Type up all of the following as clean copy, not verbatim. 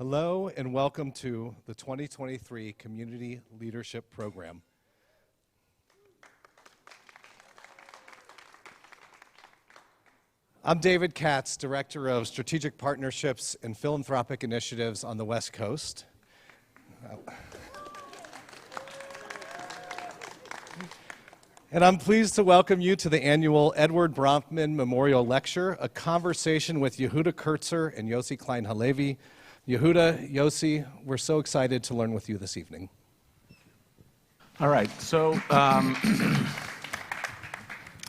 Hello and welcome to the 2023 Community Leadership Program. I'm David Katz, Director of Strategic Partnerships and Philanthropic Initiatives on the West Coast. And I'm pleased to welcome you to the annual Edward Bronfman Memorial Lecture, a conversation with Yehuda Kurtzer and Yossi Klein Halevi. Yehuda, Yossi, we're so excited to learn with you this evening. All right, so I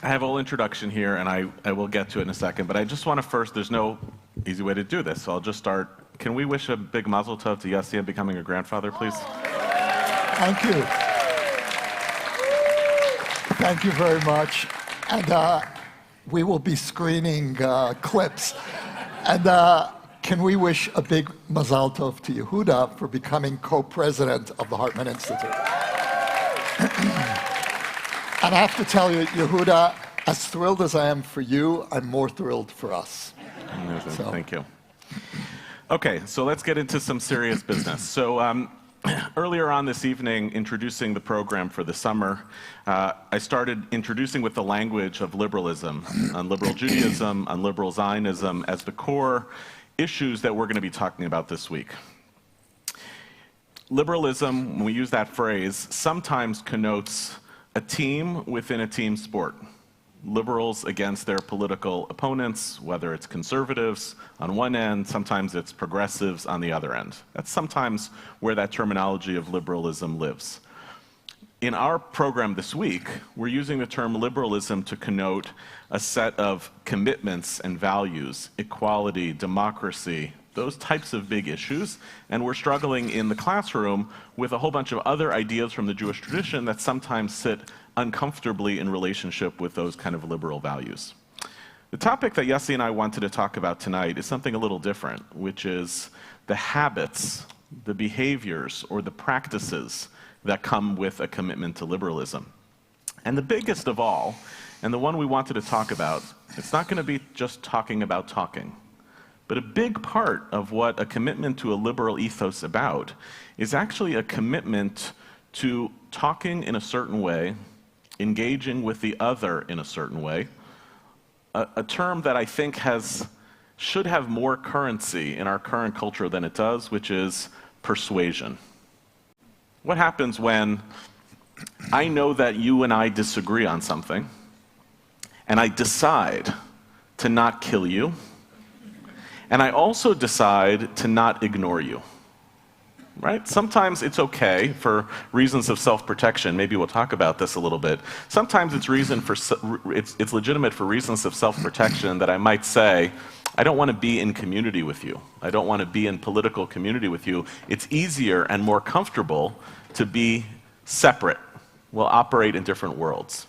have a whole introduction here, and I will get to it in a second, but I just want to first, there's no easy way to do this, so I'll just start. Can we wish a big mazel tov to Yossi on becoming a grandfather, please? Thank you. Thank you very much. And we will be screening clips. And can we wish a big mazal tov to Yehuda for becoming co-president of the Hartman Institute? And I have to tell you, Yehuda, as thrilled as I am for you, I'm more thrilled for us. So. Thank you. Okay, so let's get into some serious business. So earlier on this evening, introducing the program for the summer, I started introducing with the language of liberalism, on liberal Judaism, on liberal Zionism, as the core issues that we're going to be talking about this week. Liberalism, when we use that phrase, sometimes connotes a team within a team sport. Liberals against their political opponents, whether it's conservatives on one end, sometimes it's progressives on the other end. That's sometimes where that terminology of liberalism lives. In our program this week, we're using the term liberalism to connote a set of commitments and values, equality, democracy, those types of big issues, and we're struggling in the classroom with a whole bunch of other ideas from the Jewish tradition that sometimes sit uncomfortably in relationship with those kind of liberal values. The topic that Yossi and I wanted to talk about tonight is something a little different, which is the habits, the behaviors, or the practices that come with a commitment to liberalism. And the biggest of all, and the one we wanted to talk about, it's not going to be just talking about talking, but a big part of what a commitment to a liberal ethos about is actually a commitment to talking in a certain way, engaging with the other in a certain way, a term that I think should have more currency in our current culture than it does, which is persuasion. What happens when I know that you and I disagree on something, and I decide to not kill you, and I also decide to not ignore you? Right? Sometimes it's okay for reasons of self-protection. Maybe we'll talk about this a little bit. Sometimes it's legitimate for reasons of self-protection that I might say, I don't want to be in community with you. I don't want to be in political community with you. It's easier and more comfortable to be separate. We'll operate in different worlds.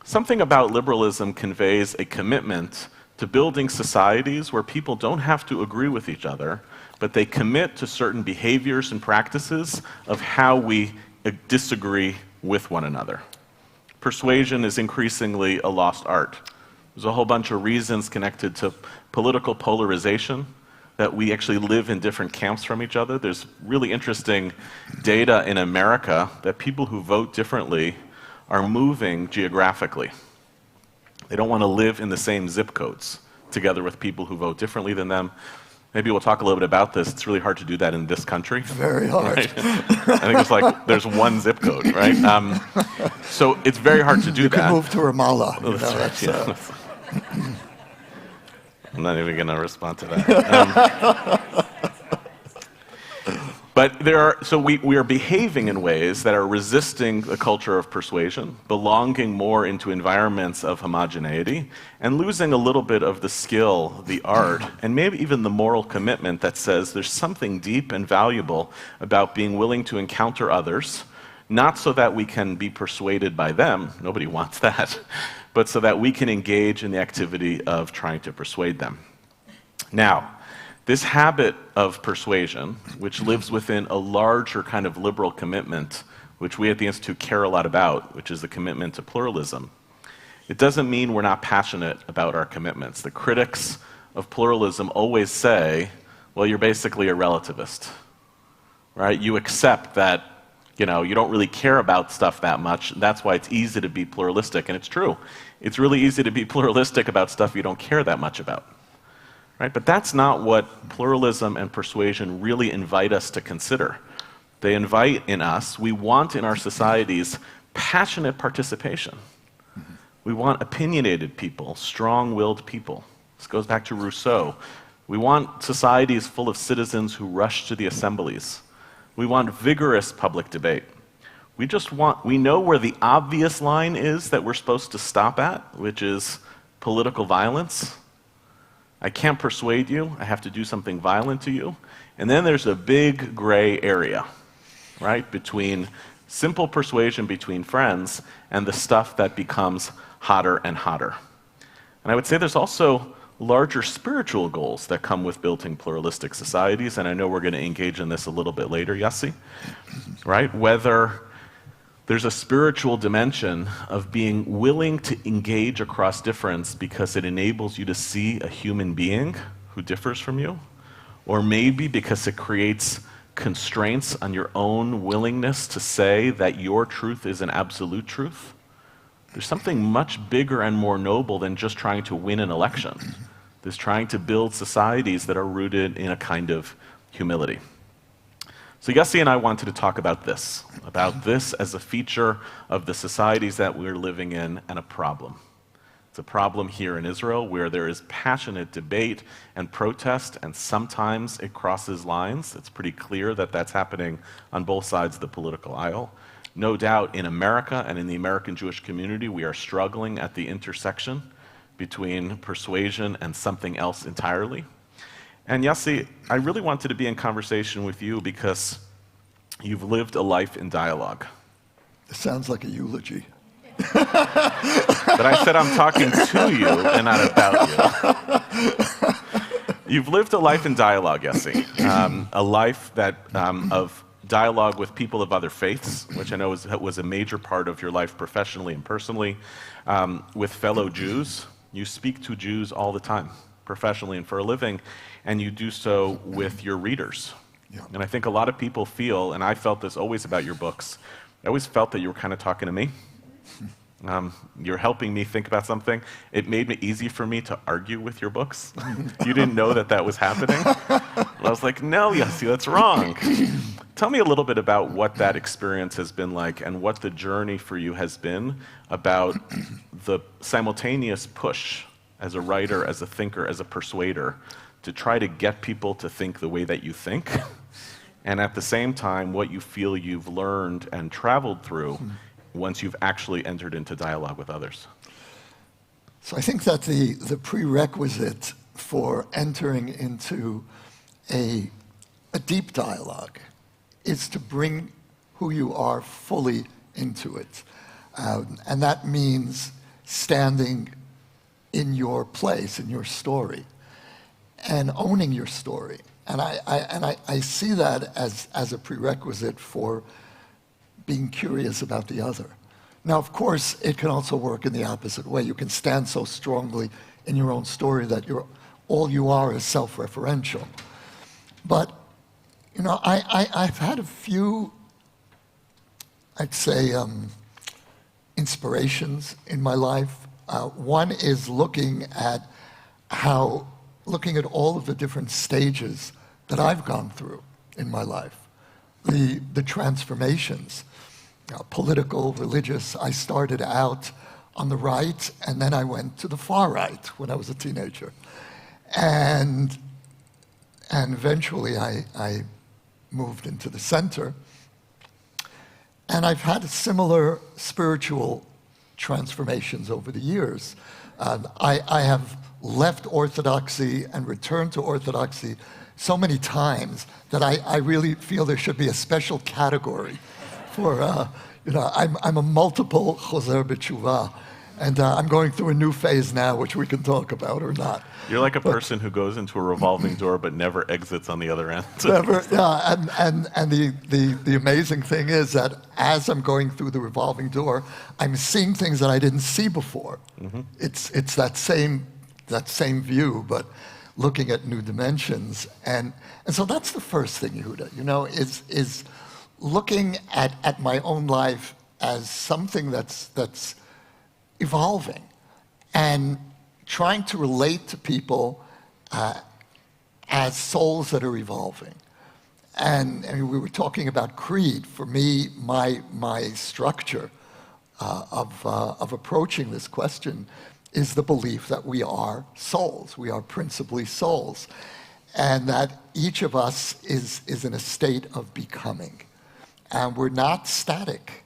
Something about liberalism conveys a commitment to building societies where people don't have to agree with each other, but they commit to certain behaviors and practices of how we disagree with one another. Persuasion is increasingly a lost art. There's a whole bunch of reasons connected to political polarization, that we actually live in different camps from each other. There's really interesting data in America that people who vote differently are moving geographically. They don't want to live in the same zip codes together with people who vote differently than them. Maybe we'll talk a little bit about this. It's really hard to do that in this country. Very hard. Right? I think it's like there's one zip code, right? So it's very hard to do you that. You can move to Ramallah. Oh, that's right, yeah. I'm not even going to respond to that. But we are behaving in ways that are resisting the culture of persuasion, belonging more into environments of homogeneity, and losing a little bit of the skill, the art, and maybe even the moral commitment that says there's something deep and valuable about being willing to encounter others, not so that we can be persuaded by them, nobody wants that, but so that we can engage in the activity of trying to persuade them. Now, this habit of persuasion, which lives within a larger kind of liberal commitment, which we at the Institute care a lot about, which is the commitment to pluralism, it doesn't mean we're not passionate about our commitments. The critics of pluralism always say, well, you're basically a relativist, right? You accept that, you don't really care about stuff that much. That's why it's easy to be pluralistic, and it's true. It's really easy to be pluralistic about stuff you don't care that much about, right? But that's not what pluralism and persuasion really invite us to consider. They invite in us, we want in our societies passionate participation. We want opinionated people, strong-willed people. This goes back to Rousseau. We want societies full of citizens who rush to the assemblies. We want vigorous public debate. We know where the obvious line is that we're supposed to stop at, which is political violence. I can't persuade you, I have to do something violent to you. And then there's a big gray area, right, between simple persuasion between friends and the stuff that becomes hotter and hotter. And I would say there's also larger spiritual goals that come with building pluralistic societies, and I know we're going to engage in this a little bit later, Yossi, right? Whether there's a spiritual dimension of being willing to engage across difference because it enables you to see a human being who differs from you, or maybe because it creates constraints on your own willingness to say that your truth is an absolute truth. There's something much bigger and more noble than just trying to win an election. There's trying to build societies that are rooted in a kind of humility. So Yossi and I wanted to talk about this as a feature of the societies that we're living in and a problem. It's a problem here in Israel where there is passionate debate and protest, and sometimes it crosses lines. It's pretty clear that that's happening on both sides of the political aisle. No doubt in America and in the American Jewish community, we are struggling at the intersection between persuasion and something else entirely. And Yossi, I really wanted to be in conversation with you because you've lived a life in dialogue. It sounds like a eulogy. But I said I'm talking to you and not about you. You've lived a life in dialogue, Yossi. A life that of dialogue with people of other faiths, which I know was a major part of your life professionally and personally, with fellow Jews. You speak to Jews all the time, professionally and for a living, and you do so with your readers. Yeah. And I think a lot of people feel, and I felt this always about your books, I always felt that you were kind of talking to me. You're helping me think about something. It made it easy for me to argue with your books. You didn't know that was happening. I was like, no, Yossi, that's wrong. Tell me a little bit about what that experience has been like and what the journey for you has been about the simultaneous push as a writer, as a thinker, as a persuader, to try to get people to think the way that you think, and at the same time, what you feel you've learned and traveled through once you've actually entered into dialogue with others. So I think that the prerequisite for entering into a deep dialogue is to bring who you are fully into it. And that means standing in your place, in your story, and owning your story. And I see that as a prerequisite for being curious about the other. Now, of course, it can also work in the opposite way. You can stand so strongly in your own story that all you are is self-referential. But, I've had a few, I'd say, inspirations in my life. One is looking at all of the different stages that I've gone through in my life, the transformations, political, religious. I started out on the right, and then I went to the far right when I was a teenager. And eventually I moved into the center. And I've had similar spiritual transformations over the years. I have left Orthodoxy and returned to Orthodoxy so many times that I really feel there should be a special category for, I'm a multiple chozer b'tshuva, and I'm going through a new phase now, which we can talk about or not. You're like a person who goes into a revolving door but never exits on the other end. Never, yeah, and the amazing thing is that as I'm going through the revolving door, I'm seeing things that I didn't see before. Mm-hmm. It's that same view, but looking at new dimensions. And so that's the first thing, Yehuda, is looking at my own life as something that's evolving and trying to relate to people as souls that are evolving. And we were talking about creed. For me, my structure of approaching this question is the belief that we are souls. We are principally souls. And that each of us is in a state of becoming. And we're not static.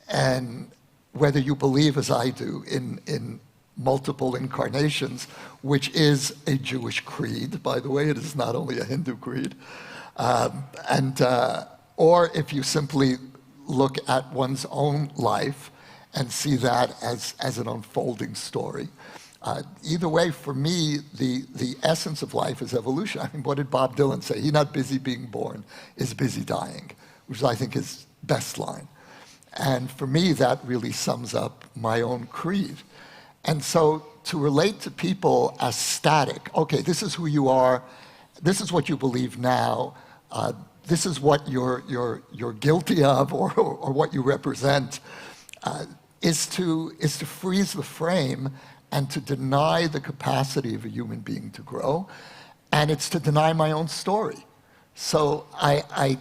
And whether you believe, as I do, in multiple incarnations, which is a Jewish creed, by the way, it is not only a Hindu creed, or if you simply look at one's own life and see that as an unfolding story. Either way, for me, the essence of life is evolution. I mean, what did Bob Dylan say? He's not busy being born, is busy dying, which I think is best line. And for me, that really sums up my own creed. And so to relate to people as static, okay, this is who you are, this is what you believe now, this is what you're guilty of or what you represent, is to freeze the frame and to deny the capacity of a human being to grow, and it's to deny my own story. So I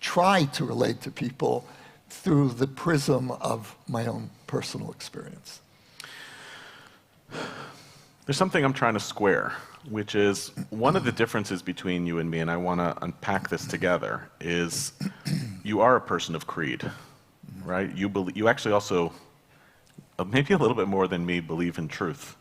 try to relate to people through the prism of my own personal experience. There's something I'm trying to square, which is one of the differences between you and me, and I want to unpack this together, is you are a person of creed, right? You actually also, maybe a little bit more than me, believe in truth.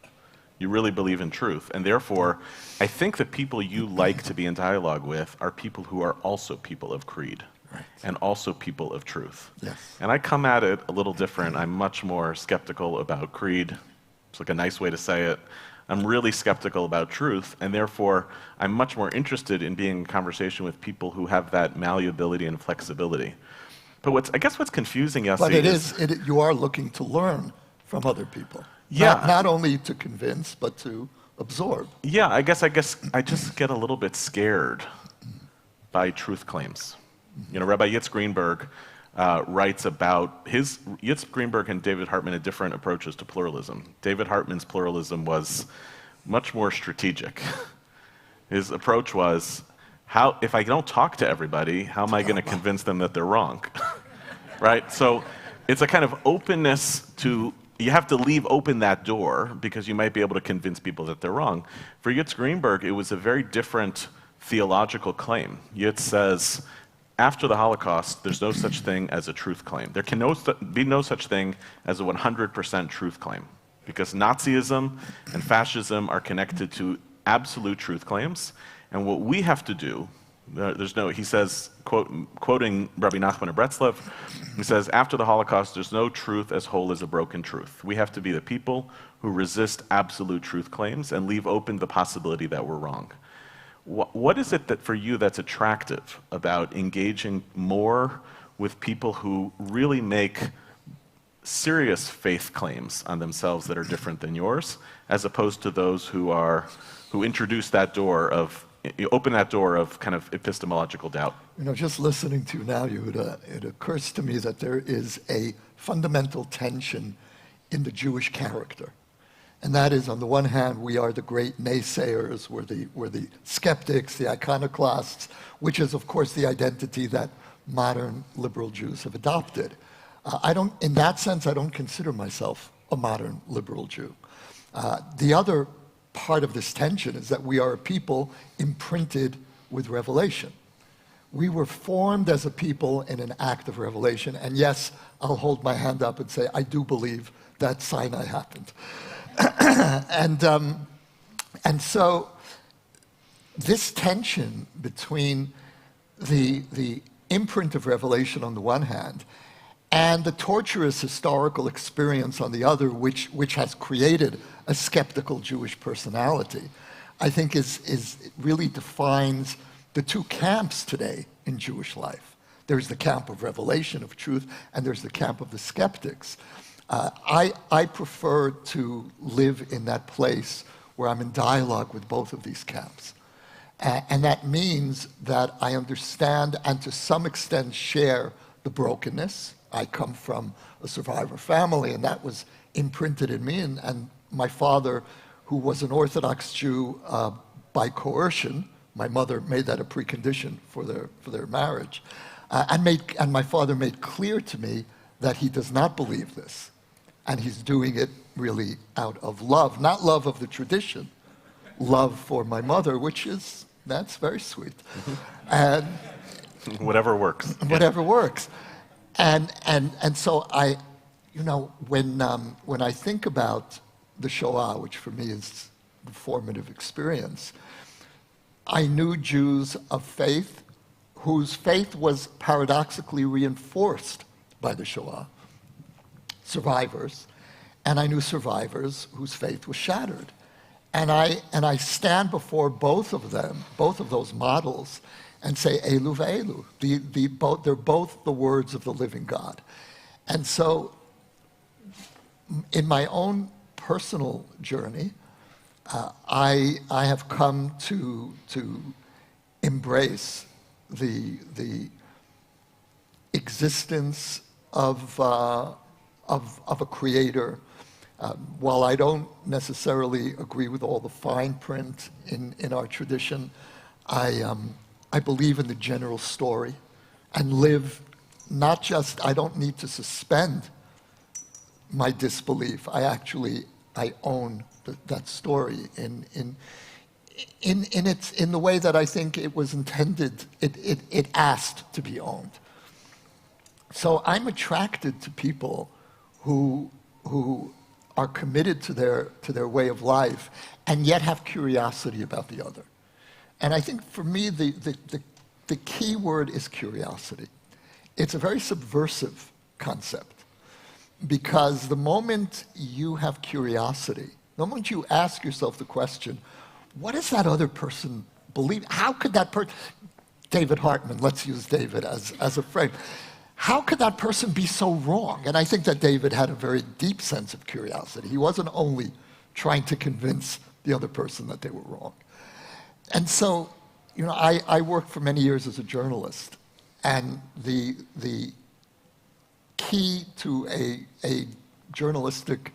You really believe in truth. And therefore, I think the people you like to be in dialogue with are people who are also people of creed. Right. And also people of truth. Yes. And I come at it a little different. I'm much more skeptical about creed. It's like a nice way to say it. I'm really skeptical about truth, and therefore I'm much more interested in being in conversation with people who have that malleability and flexibility. But I guess what's confusing, Yossi, but you are looking to learn from other people. Yeah. Not only to convince, but to absorb. Yeah, I guess I just get a little bit scared by truth claims. You know, Rabbi Yitz Greenberg writes about Yitz Greenberg and David Hartman had different approaches to pluralism. David Hartman's pluralism was much more strategic. His approach was, if I don't talk to everybody, how am I going to convince them that they're wrong? Right? So it's a kind of openness to, you have to leave open that door because you might be able to convince people that they're wrong. For Yitz Greenberg, it was a very different theological claim. Yitz says, after the Holocaust, there's no such thing as a truth claim. There can be no such thing as a 100% truth claim, because Nazism and fascism are connected to absolute truth claims, and what we have to do, he says, quoting Rabbi Nachman of Breslov, he says, after the Holocaust, there's no truth as whole as a broken truth. We have to be the people who resist absolute truth claims and leave open the possibility that we're wrong. What is it that for you that's attractive about engaging more with people who really make serious faith claims on themselves that are different than yours, as opposed to those who introduce that door of, you open that door of kind of epistemological doubt? You know, just listening to you now, Yehuda, it occurs to me that there is a fundamental tension in the Jewish character. And that is, on the one hand, we are the great naysayers, we're the skeptics, the iconoclasts, which is, of course, the identity that modern liberal Jews have adopted. In that sense, I don't consider myself a modern liberal Jew. The other part of this tension is that we are a people imprinted with revelation. We were formed as a people in an act of revelation, and yes, I'll hold my hand up and say, I do believe that Sinai happened. And so this tension between the imprint of revelation on the one hand and the torturous historical experience on the other, which has created a skeptical Jewish personality, I think really defines the two camps today in Jewish life. There's the camp of revelation, of truth, and there's the camp of the skeptics. I prefer to live in that place where I'm in dialogue with both of these camps. And that means that I understand and to some extent share the brokenness. I come from a survivor family, and that was imprinted in me. And my father, who was an Orthodox Jew by coercion, my mother made that a precondition for their marriage, and my father made clear to me that he does not believe this, and he's doing it really out of love, not love of the tradition, love for my mother, that's very sweet. And whatever works. Whatever works. And so when I think about the Shoah, which for me is the formative experience, I knew Jews of faith whose faith was paradoxically reinforced by the Shoah, survivors, and I knew survivors whose faith was shattered. And I stand before both of them, both of those models, and say, Elu ve'elu. They're both the words of the living God. And so, in my own personal journey, I have come to embrace the existence of a creator. While I don't necessarily agree with all the fine print in our tradition, I believe in the general story and live not just, I don't need to suspend my disbelief. I own that story in the way that I think it was intended, it asked to be owned. So I'm attracted to people who are committed to their way of life and yet have curiosity about the other. And I think for me, the key word is curiosity. It's a very subversive concept because the moment you have curiosity, the moment you ask yourself the question, what does that other person believe? How could that person, David Hartman, let's use David as a frame. How could that person be so wrong? And I think that David had a very deep sense of curiosity. He wasn't only trying to convince the other person that they were wrong. And so, I worked for many years as a journalist, and the key to a journalistic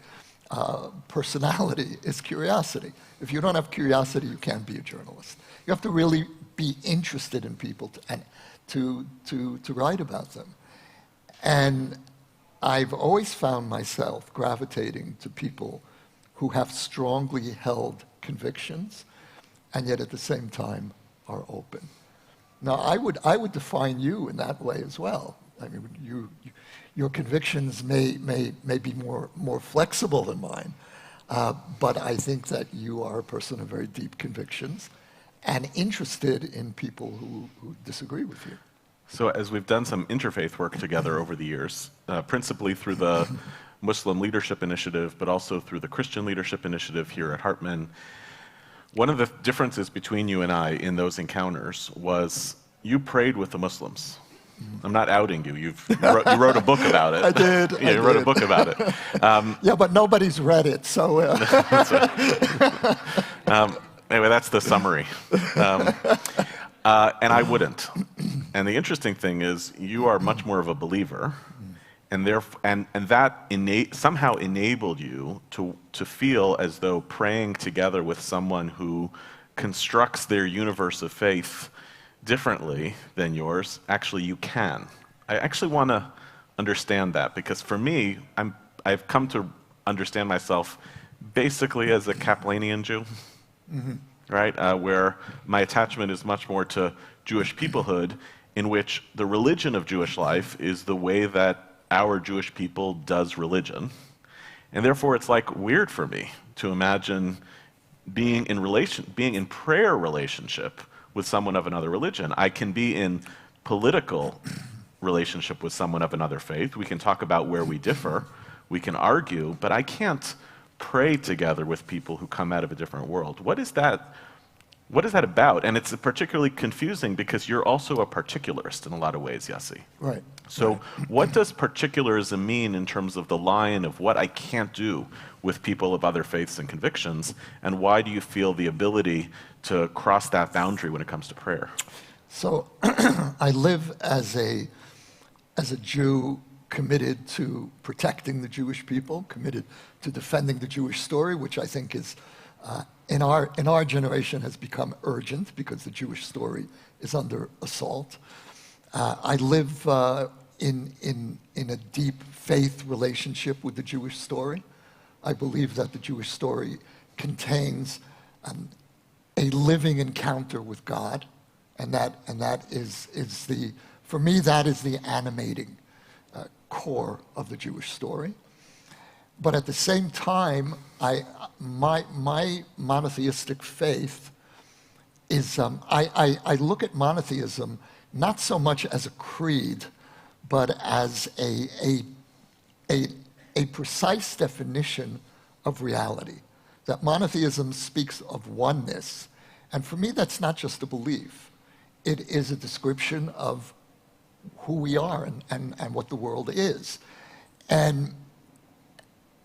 personality is curiosity. If you don't have curiosity, you can't be a journalist. You have to really be interested in people to write about them. And I've always found myself gravitating to people who have strongly held convictions and yet at the same time are open. Now, I would define you in that way as well. I mean, your convictions may be more flexible than mine, but I think that you are a person of very deep convictions and interested in people who disagree with you. So as we've done some interfaith work together over the years, principally through the Muslim Leadership Initiative, but also through the Christian Leadership Initiative here at Hartman, one of the differences between you and I in those encounters was you prayed with the Muslims. I'm not outing you. You wrote a book about it. I did. Yeah, you wrote a book about it. Yeah, but nobody's read it, so. Anyway, that's the summary. And I wouldn't. And the interesting thing is, you are much more of a believer, and that somehow enabled you to feel as though praying together with someone who constructs their universe of faith differently than yours, actually you can. I actually want to understand that, because for me, I've come to understand myself basically as a Kaplanian Jew, right? Where my attachment is much more to Jewish peoplehood, in which the religion of Jewish life is the way that our Jewish people does religion. And therefore it's like weird for me to imagine being in prayer relationship with someone of another religion. I can be in political relationship with someone of another faith. We can talk about where we differ, we can argue, but I can't pray together with people who come out of a different world. What is that What is that about? And it's particularly confusing because you're also a particularist in a lot of ways, Yossi. Right. So what does particularism mean in terms of the line of what I can't do with people of other faiths and convictions, and why do you feel the ability to cross that boundary when it comes to prayer? So I live as a Jew committed to protecting the Jewish people, committed to defending the Jewish story, which I think is, in our generation has become urgent because the Jewish story is under assault. I live in a deep faith relationship with the Jewish story. I believe that the Jewish story contains a living encounter with God, and that is the, for me, that is the animating core of the Jewish story. But at the same time, my monotheistic faith is, I look at monotheism not so much as a creed, but as a precise definition of reality. That monotheism speaks of oneness, and for me that's not just a belief. It is a description of who we are and what the world is. And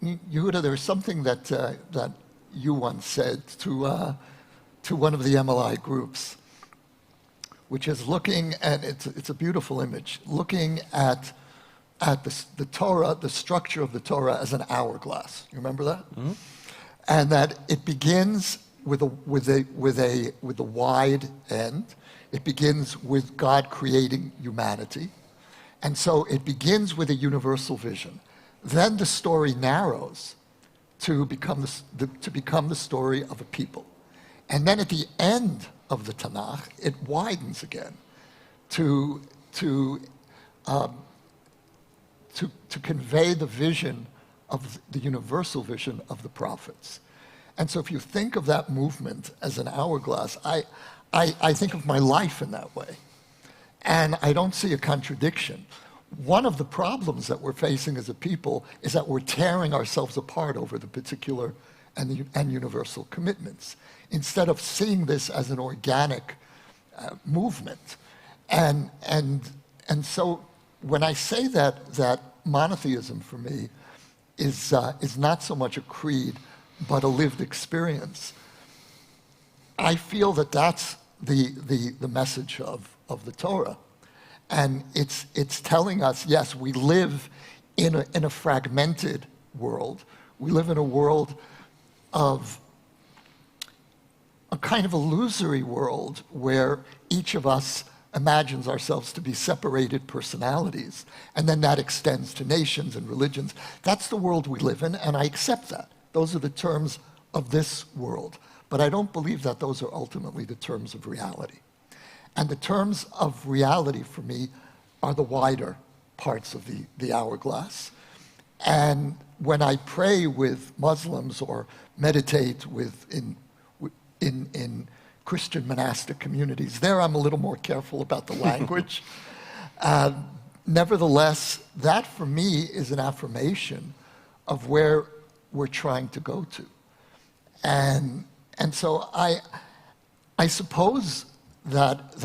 Yehuda, there's something that you once said to one of the MLI groups, which is looking at, it's a beautiful image, looking at the Torah, the structure of the Torah as an hourglass. You remember that? Mm-hmm. And that it begins with a wide end. It begins with God creating humanity. And so it begins with a universal vision. Then the story narrows to become the story of a people. And then at the end of the Tanakh, it widens again to convey the vision of the universal vision of the prophets. And so if you think of that movement as an hourglass, I think of my life in that way. And I don't see a contradiction. One of the problems that we're facing as a people is that we're tearing ourselves apart over the particular and universal commitments, instead of seeing this as an organic movement. And so when I say that monotheism for me is not so much a creed, but a lived experience, I feel that that's the message of the Torah. And it's telling us, yes, we live in a fragmented world. We live in a world of a kind of illusory world where each of us imagines ourselves to be separated personalities, and then that extends to nations and religions. That's the world we live in, and I accept that. Those are the terms of this world. But I don't believe that those are ultimately the terms of reality. And the terms of reality for me are the wider parts of the hourglass. And when I pray with Muslims or meditate in Christian monastic communities, there I'm a little more careful about the language. Nevertheless, that for me is an affirmation of where we're trying to go to. And so I suppose that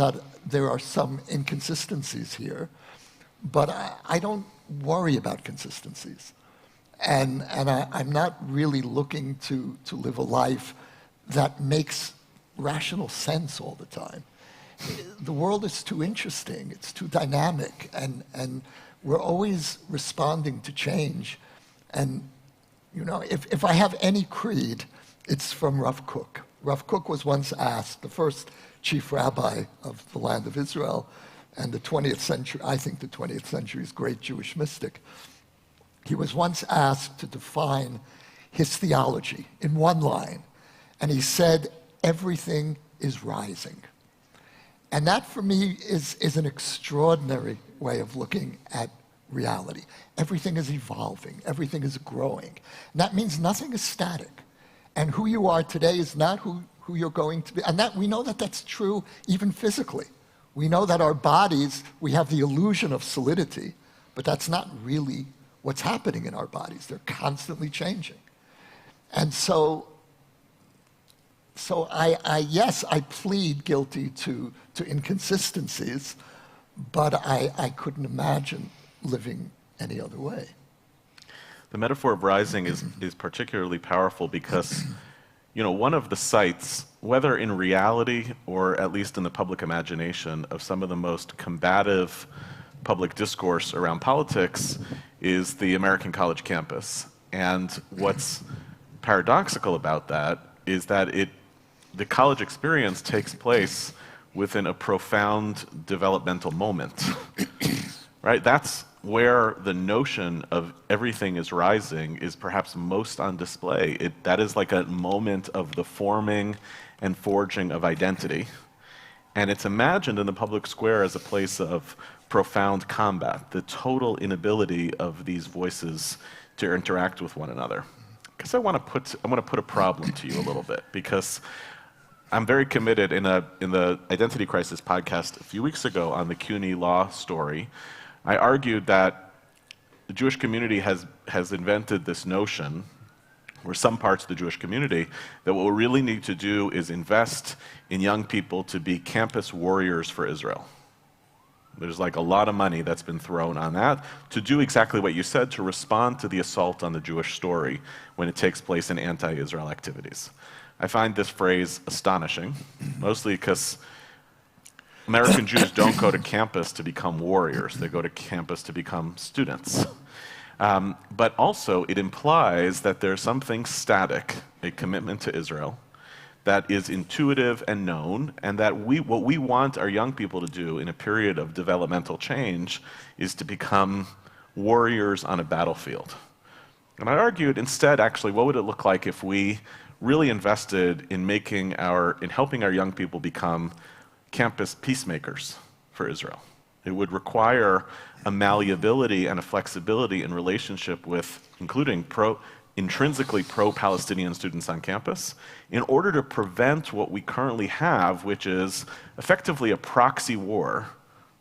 there are some inconsistencies here, but I don't worry about consistencies. And I'm not really looking to live a life that makes rational sense all the time. The world is too interesting, it's too dynamic, and we're always responding to change. And you know, if I have any creed, it's from Rav Kook. Rav Kook was once asked, the first chief rabbi of the land of Israel, and the 20th century, I think the 20th century's great Jewish mystic. He was once asked to define his theology in one line, and he said, everything is rising. And that for me is an extraordinary way of looking at reality. Everything is evolving, everything is growing. And that means nothing is static. And who you are today is not who you're going to be. And that we know that that's true even physically. We know that our bodies, we have the illusion of solidity, but that's not really what's happening in our bodies. They're constantly changing. And so So yes, I plead guilty to inconsistencies, but I couldn't imagine living any other way. The metaphor of rising is particularly powerful because, one of the sites, whether in reality or at least in the public imagination, of some of the most combative public discourse around politics is the American college campus. And what's paradoxical about that is that the college experience takes place within a profound developmental moment, right? That's where the notion of everything is rising is perhaps most on display. That is like a moment of the forming and forging of identity. And it's imagined in the public square as a place of profound combat, the total inability of these voices to interact with one another. Because I want to put a problem to you a little bit, because I'm very committed in the Identity Crisis podcast a few weeks ago on the CUNY law story. I argued that the Jewish community has invented this notion, or some parts of the Jewish community, that what we really need to do is invest in young people to be campus warriors for Israel. There's like a lot of money that's been thrown on that to do exactly what you said, to respond to the assault on the Jewish story when it takes place in anti-Israel activities. I find this phrase astonishing, mostly because American Jews don't go to campus to become warriors. They go to campus to become students. But also, it implies that there's something static, a commitment to Israel, that is intuitive and known, and that what we want our young people to do in a period of developmental change is to become warriors on a battlefield. And I argued instead, actually, what would it look like if we really invested in helping our young people become campus peacemakers for Israel? It would require a malleability and a flexibility in relationship with, including intrinsically pro-Palestinian students on campus, in order to prevent what we currently have, which is effectively a proxy war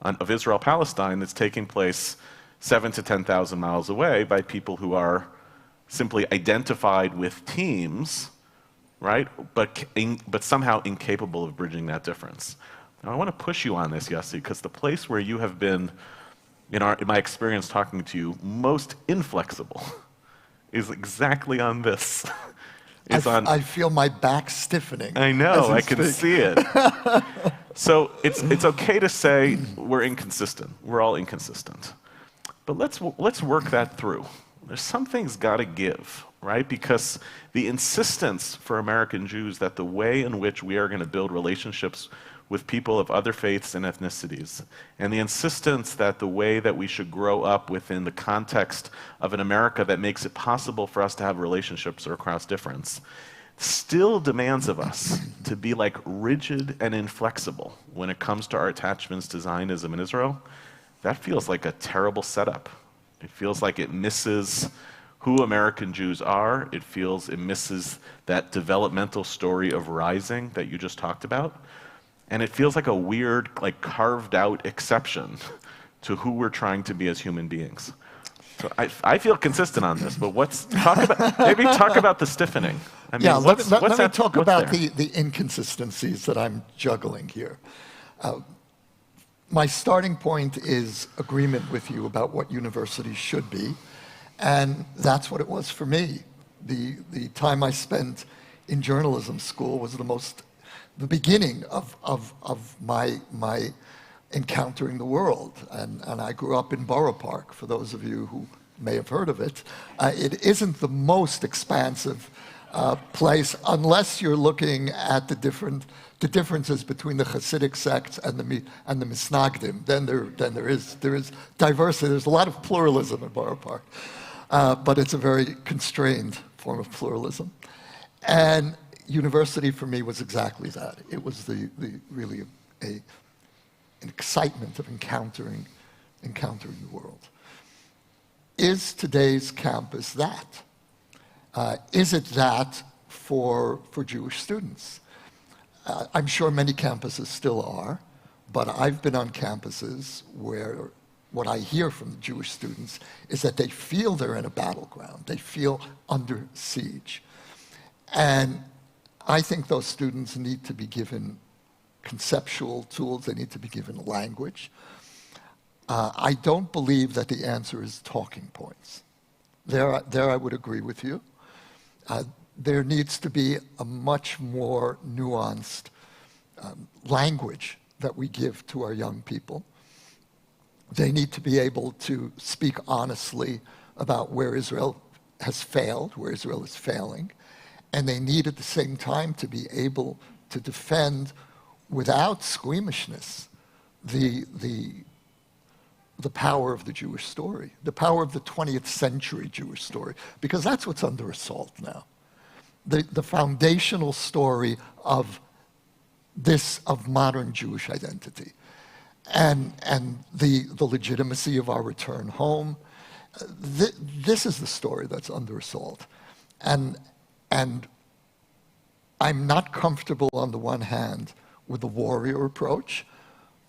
of Israel-Palestine that's taking place 7,000 to 10,000 miles away by people who are simply identified with teams, right? But somehow incapable of bridging that difference. Now, I want to push you on this, Yossi, because the place where you have been, in my experience talking to you, most inflexible is exactly on this. I feel my back stiffening. I know, I can see it. So it's okay to say we're inconsistent. We're all inconsistent. But let's work that through. There's something's got to give, right? Because the insistence for American Jews that the way in which we are going to build relationships with people of other faiths and ethnicities, and the insistence that the way that we should grow up within the context of an America that makes it possible for us to have relationships across difference, still demands of us to be like rigid and inflexible when it comes to our attachments to Zionism in Israel. That feels like a terrible setup. It feels like it misses who American Jews are. It misses that developmental story of rising that you just talked about. And it feels like a weird, like carved out exception to who we're trying to be as human beings. So I feel consistent on this, but maybe talk about the stiffening. I mean, let me talk about there? the inconsistencies that I'm juggling here. My starting point is agreement with you about what universities should be, and that's what it was for me. The time I spent in journalism school was the beginning of my encountering the world. And I grew up in Borough Park, for those of you who may have heard of it. It isn't the most expansive place unless you're looking at the differences between the Hasidic sects and the Misnagdim. Then there is diversity. There's a lot of pluralism in Borough Park, but it's a very constrained form of pluralism. And university for me was exactly that. It was really an excitement of encountering the world. Is today's campus that? Is it that for Jewish students? I'm sure many campuses still are, but I've been on campuses where what I hear from the Jewish students is that they feel they're in a battleground. They feel under siege. And I think those students need to be given conceptual tools. They need to be given language. I don't believe that the answer is talking points. There I would agree with you. There needs to be a much more nuanced language that we give to our young people. They need to be able to speak honestly about where Israel has failed, where Israel is failing, and they need at the same time to be able to defend without squeamishness the power of the Jewish story, the power of the 20th century Jewish story, because that's what's under assault now. The foundational story of modern Jewish identity and the legitimacy of our return home. This is the story that's under assault. And I'm not comfortable on the one hand with the warrior approach,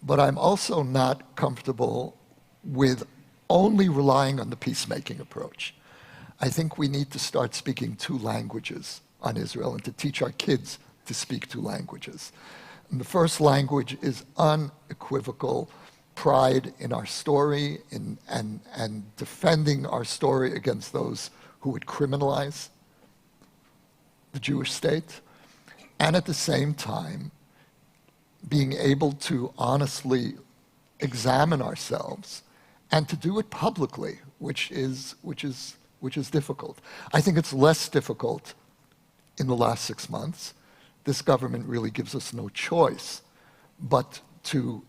but I'm also not comfortable with only relying on the peacemaking approach. I think we need to start speaking two languages on Israel and to teach our kids to speak two languages. And the first language is unequivocal pride in our story and defending our story against those who would criminalize the Jewish state, and at the same time being able to honestly examine ourselves and to do it publicly, which is difficult. I think it's less difficult in the last 6 months. This government really gives us no choice but to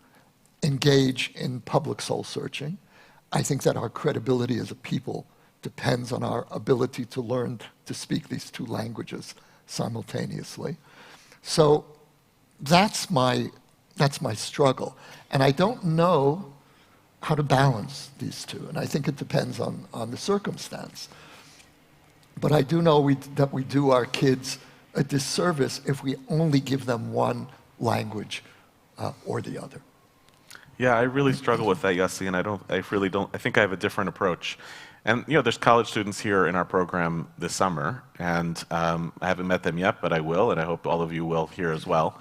engage in public soul searching. I think that our credibility as a people depends on our ability to learn to speak these two languages simultaneously. So that's my struggle. And I don't know how to balance these two. And I think it depends on the circumstance. But I do know that we do our kids a disservice if we only give them one language or the other. Yeah, I really struggle with that, Yossi, and I think I have a different approach. And there's college students here in our program this summer, and I haven't met them yet, but I will, and I hope all of you will here as well.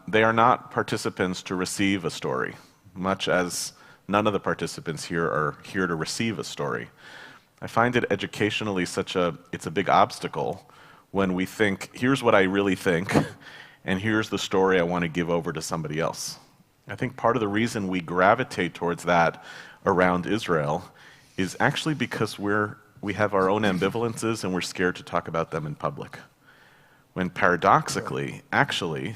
They are not participants to receive a story, much as none of the participants here are here to receive a story. I find it educationally it's a big obstacle when we think, here's what I really think, and here's the story I want to give over to somebody else. I think part of the reason we gravitate towards that around Israel is actually because we have our own ambivalences and we're scared to talk about them in public. When paradoxically, actually,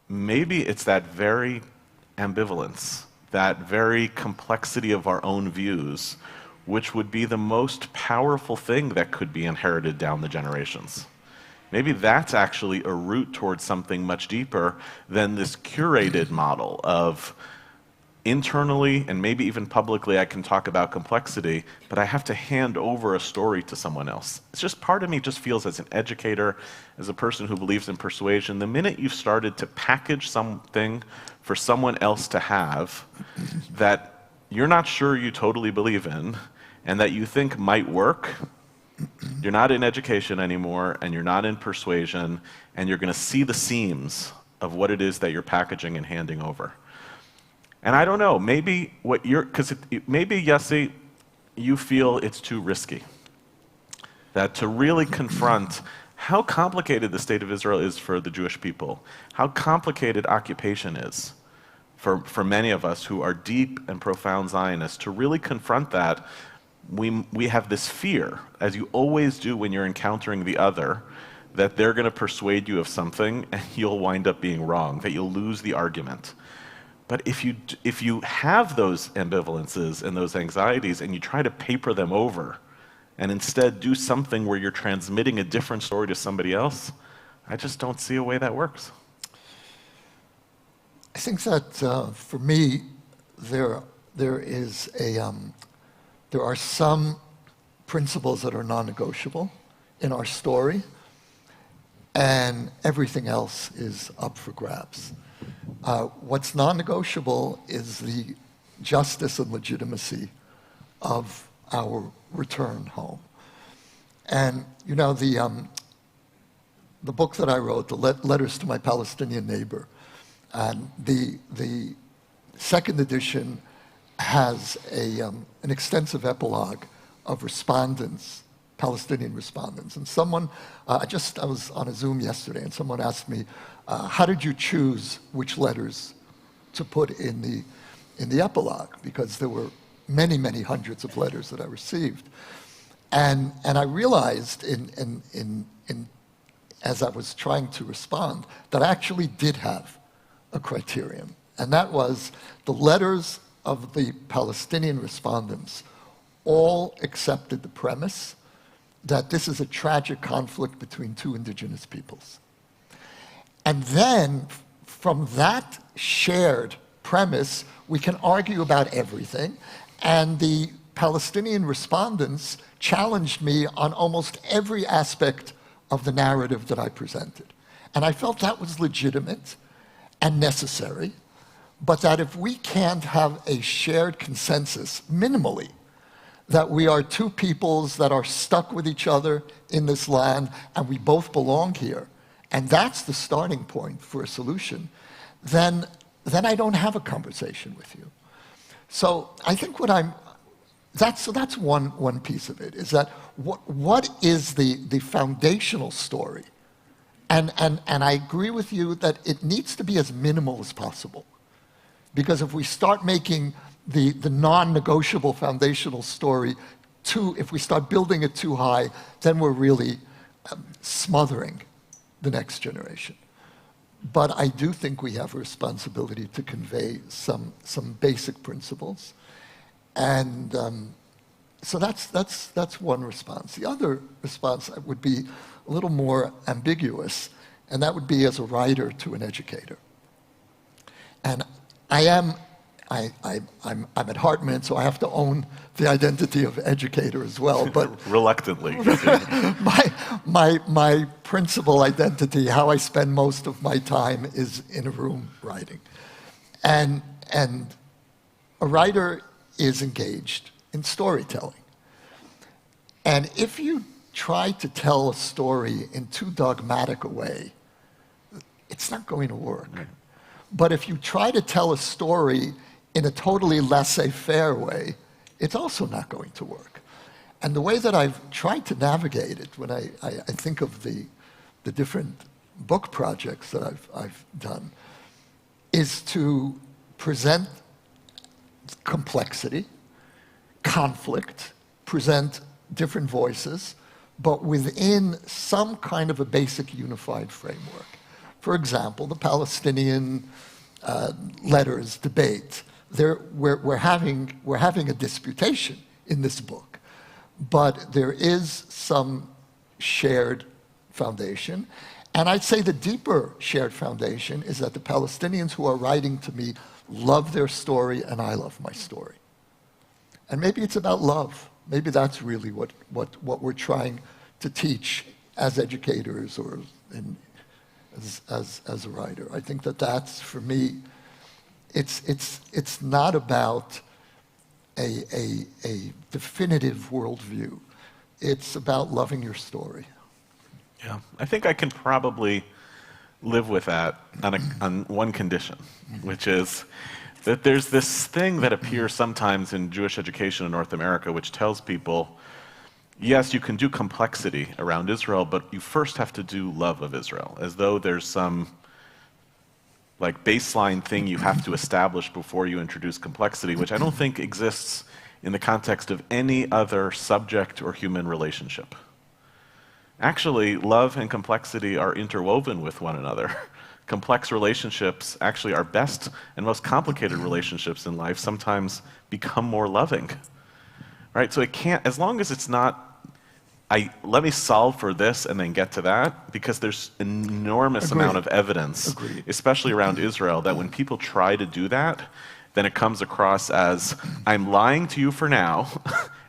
maybe it's that very ambivalence, that very complexity of our own views, which would be the most powerful thing that could be inherited down the generations. Maybe that's actually a route towards something much deeper than this curated model of internally and maybe even publicly I can talk about complexity, but I have to hand over a story to someone else. It's just part of me just feels as an educator, as a person who believes in persuasion, the minute you've started to package something for someone else to have that you're not sure you totally believe in and that you think might work, you're not in education anymore, and you're not in persuasion, and you're going to see the seams of what it is that you're packaging and handing over. And I don't know, maybe maybe, Yossi, you feel it's too risky. That to really confront how complicated the state of Israel is for the Jewish people, how complicated occupation is for many of us who are deep and profound Zionists, to really confront that, we have this fear, as you always do when you're encountering the other, that they're going to persuade you of something and you'll wind up being wrong, that you'll lose the argument. But if you have those ambivalences and those anxieties and you try to paper them over and instead do something where you're transmitting a different story to somebody else, I just don't see a way that works. I think that for me, there are some principles that are non-negotiable in our story, and everything else is up for grabs. What's non-negotiable is the justice and legitimacy of our return home. And, the book that I wrote, the Letters to My Palestinian Neighbor, and the second edition has an extensive epilogue of respondents, Palestinian respondents. And someone, I was on a Zoom yesterday, and someone asked me, how did you choose which letters to put in the epilogue? Because there were many, many hundreds of letters that I received. And I realized as I was trying to respond that I actually did have a criterion. And that was the letters of the Palestinian respondents all accepted the premise that this is a tragic conflict between two indigenous peoples. And then, from that shared premise, we can argue about everything. And the Palestinian respondents challenged me on almost every aspect of the narrative that I presented. And I felt that was legitimate and necessary, but that if we can't have a shared consensus, minimally, that we are two peoples that are stuck with each other in this land and we both belong here, and that's the starting point for a solution, then I don't have a conversation with you. So I think that's one piece of it, is that what is the foundational story? And I agree with you that it needs to be as minimal as possible. Because if we start making the non-negotiable foundational story if we start building it too high, then we're really smothering the next generation. But I do think we have a responsibility to convey some basic principles. And so that's one response. The other response would be a little more ambiguous, and that would be as a writer to an educator. And I'm at Hartman, so I have to own the identity of educator as well. But reluctantly, my principal identity, how I spend most of my time, is in a room writing, and a writer is engaged in storytelling. And if you try to tell a story in too dogmatic a way, it's not going to work. But if you try to tell a story in a totally laissez-faire way, it's also not going to work. And the way that I've tried to navigate it, when I think of the different book projects that I've done, is to present complexity, conflict, present different voices, but within some kind of a basic unified framework. For example, the Palestinian letters debate. We're having a disputation in this book, but there is some shared foundation. And I'd say the deeper shared foundation is that the Palestinians who are writing to me love their story and I love my story. And maybe it's about love. Maybe that's really what we're trying to teach as educators or as a writer. I think that's, for me, it's not about a definitive worldview. It's about loving your story. Yeah, I think I can probably live with that on one condition, which is that there's this thing that appears sometimes in Jewish education in North America, which tells people, yes, you can do complexity around Israel, but you first have to do love of Israel, as though there's some like baseline thing you have to establish before you introduce complexity, which I don't think exists in the context of any other subject or human relationship. Actually, love and complexity are interwoven with one another. Complex relationships, actually our best and most complicated relationships in life, sometimes become more loving. Right? So it can't, as long as it's not, let me solve for this and then get to that, because there's an enormous amount of evidence, especially around Israel, that when people try to do that, then it comes across as, I'm lying to you for now,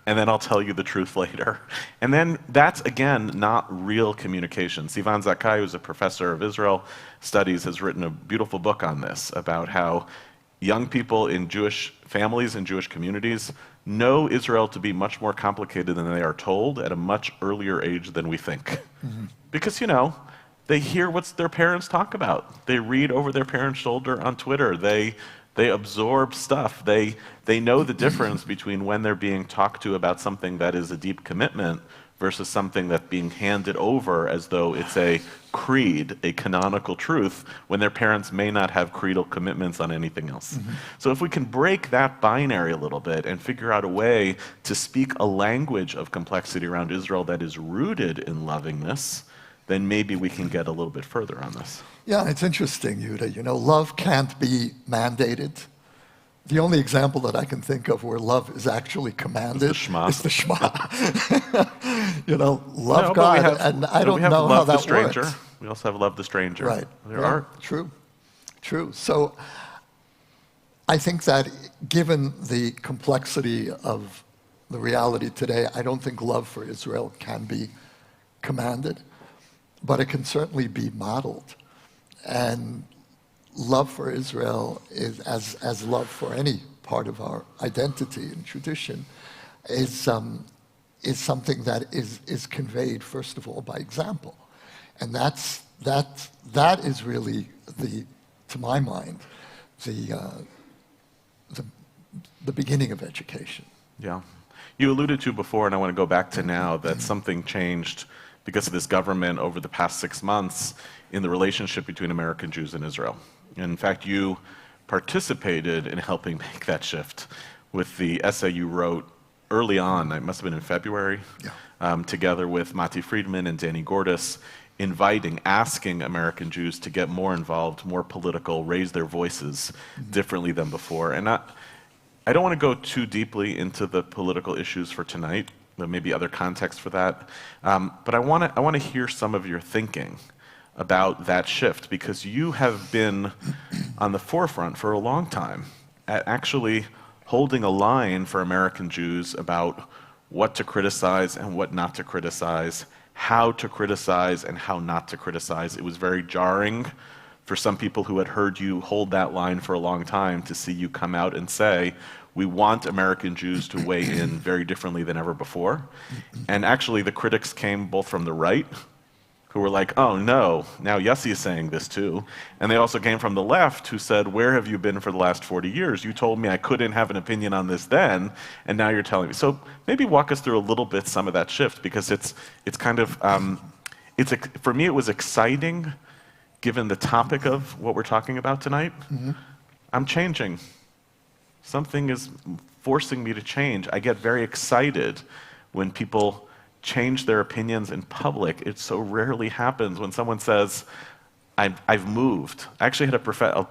and then I'll tell you the truth later. And then that's, again, not real communication. Sivan Zakkai, who's a professor of Israel studies, has written a beautiful book on this, about how young people in Jewish families and Jewish communities know Israel to be much more complicated than they are told at a much earlier age than we think. Because, They hear what their parents talk about. They read over their parents' shoulder on Twitter. They absorb stuff. They know the difference between when they're being talked to about something that is a deep commitment versus something that's being handed over as though it's a creed, a canonical truth, when their parents may not have creedal commitments on anything else. So if we can break that binary a little bit and figure out a way to speak a language of complexity around Israel that is rooted in lovingness, then maybe we can get a little bit further on this. Yeah, it's interesting, Yehuda. You know, love can't be mandated. The only example that I can think of where love is actually commanded is the Shema. You know, love God, and I don't know how that works. We also have love the stranger. Right. True. So I think that given the complexity of the reality today, I don't think love for Israel can be commanded, but it can certainly be modeled. And love for Israel is, as love for any part of our identity and tradition, is something that is conveyed, first of all, by example. And that is really, to my mind, the beginning of education. Yeah. You alluded to before, and I want to go back to now, that something changed because of this government over the past 6 months in the relationship between American Jews and Israel. In fact, you participated in helping make that shift with the essay you wrote early on, it must have been in February, together with Mati Friedman and Danny Gordis, asking American Jews to get more involved, more political, raise their voices differently than before. And I don't want to go too deeply into the political issues for tonight. There may be other context for that. But I want to hear some of your thinking about that shift, because you have been on the forefront for a long time at actually holding a line for American Jews about what to criticize and what not to criticize, how to criticize and how not to criticize. It was very jarring for some people who had heard you hold that line for a long time to see you come out and say, we want American Jews to weigh in very differently than ever before. And actually the critics came both from the right, who were like, oh no, now Yossi is saying this too. And they also came from the left, who said, where have you been for the last 40 years? You told me I couldn't have an opinion on this then, and now you're telling me. So maybe walk us through a little bit some of that shift, because it's kind of, for me it was exciting, given the topic of what we're talking about tonight. I'm changing. Something is forcing me to change. I get very excited when people change their opinions in public. It so rarely happens when someone says, I've moved. I actually had a professor,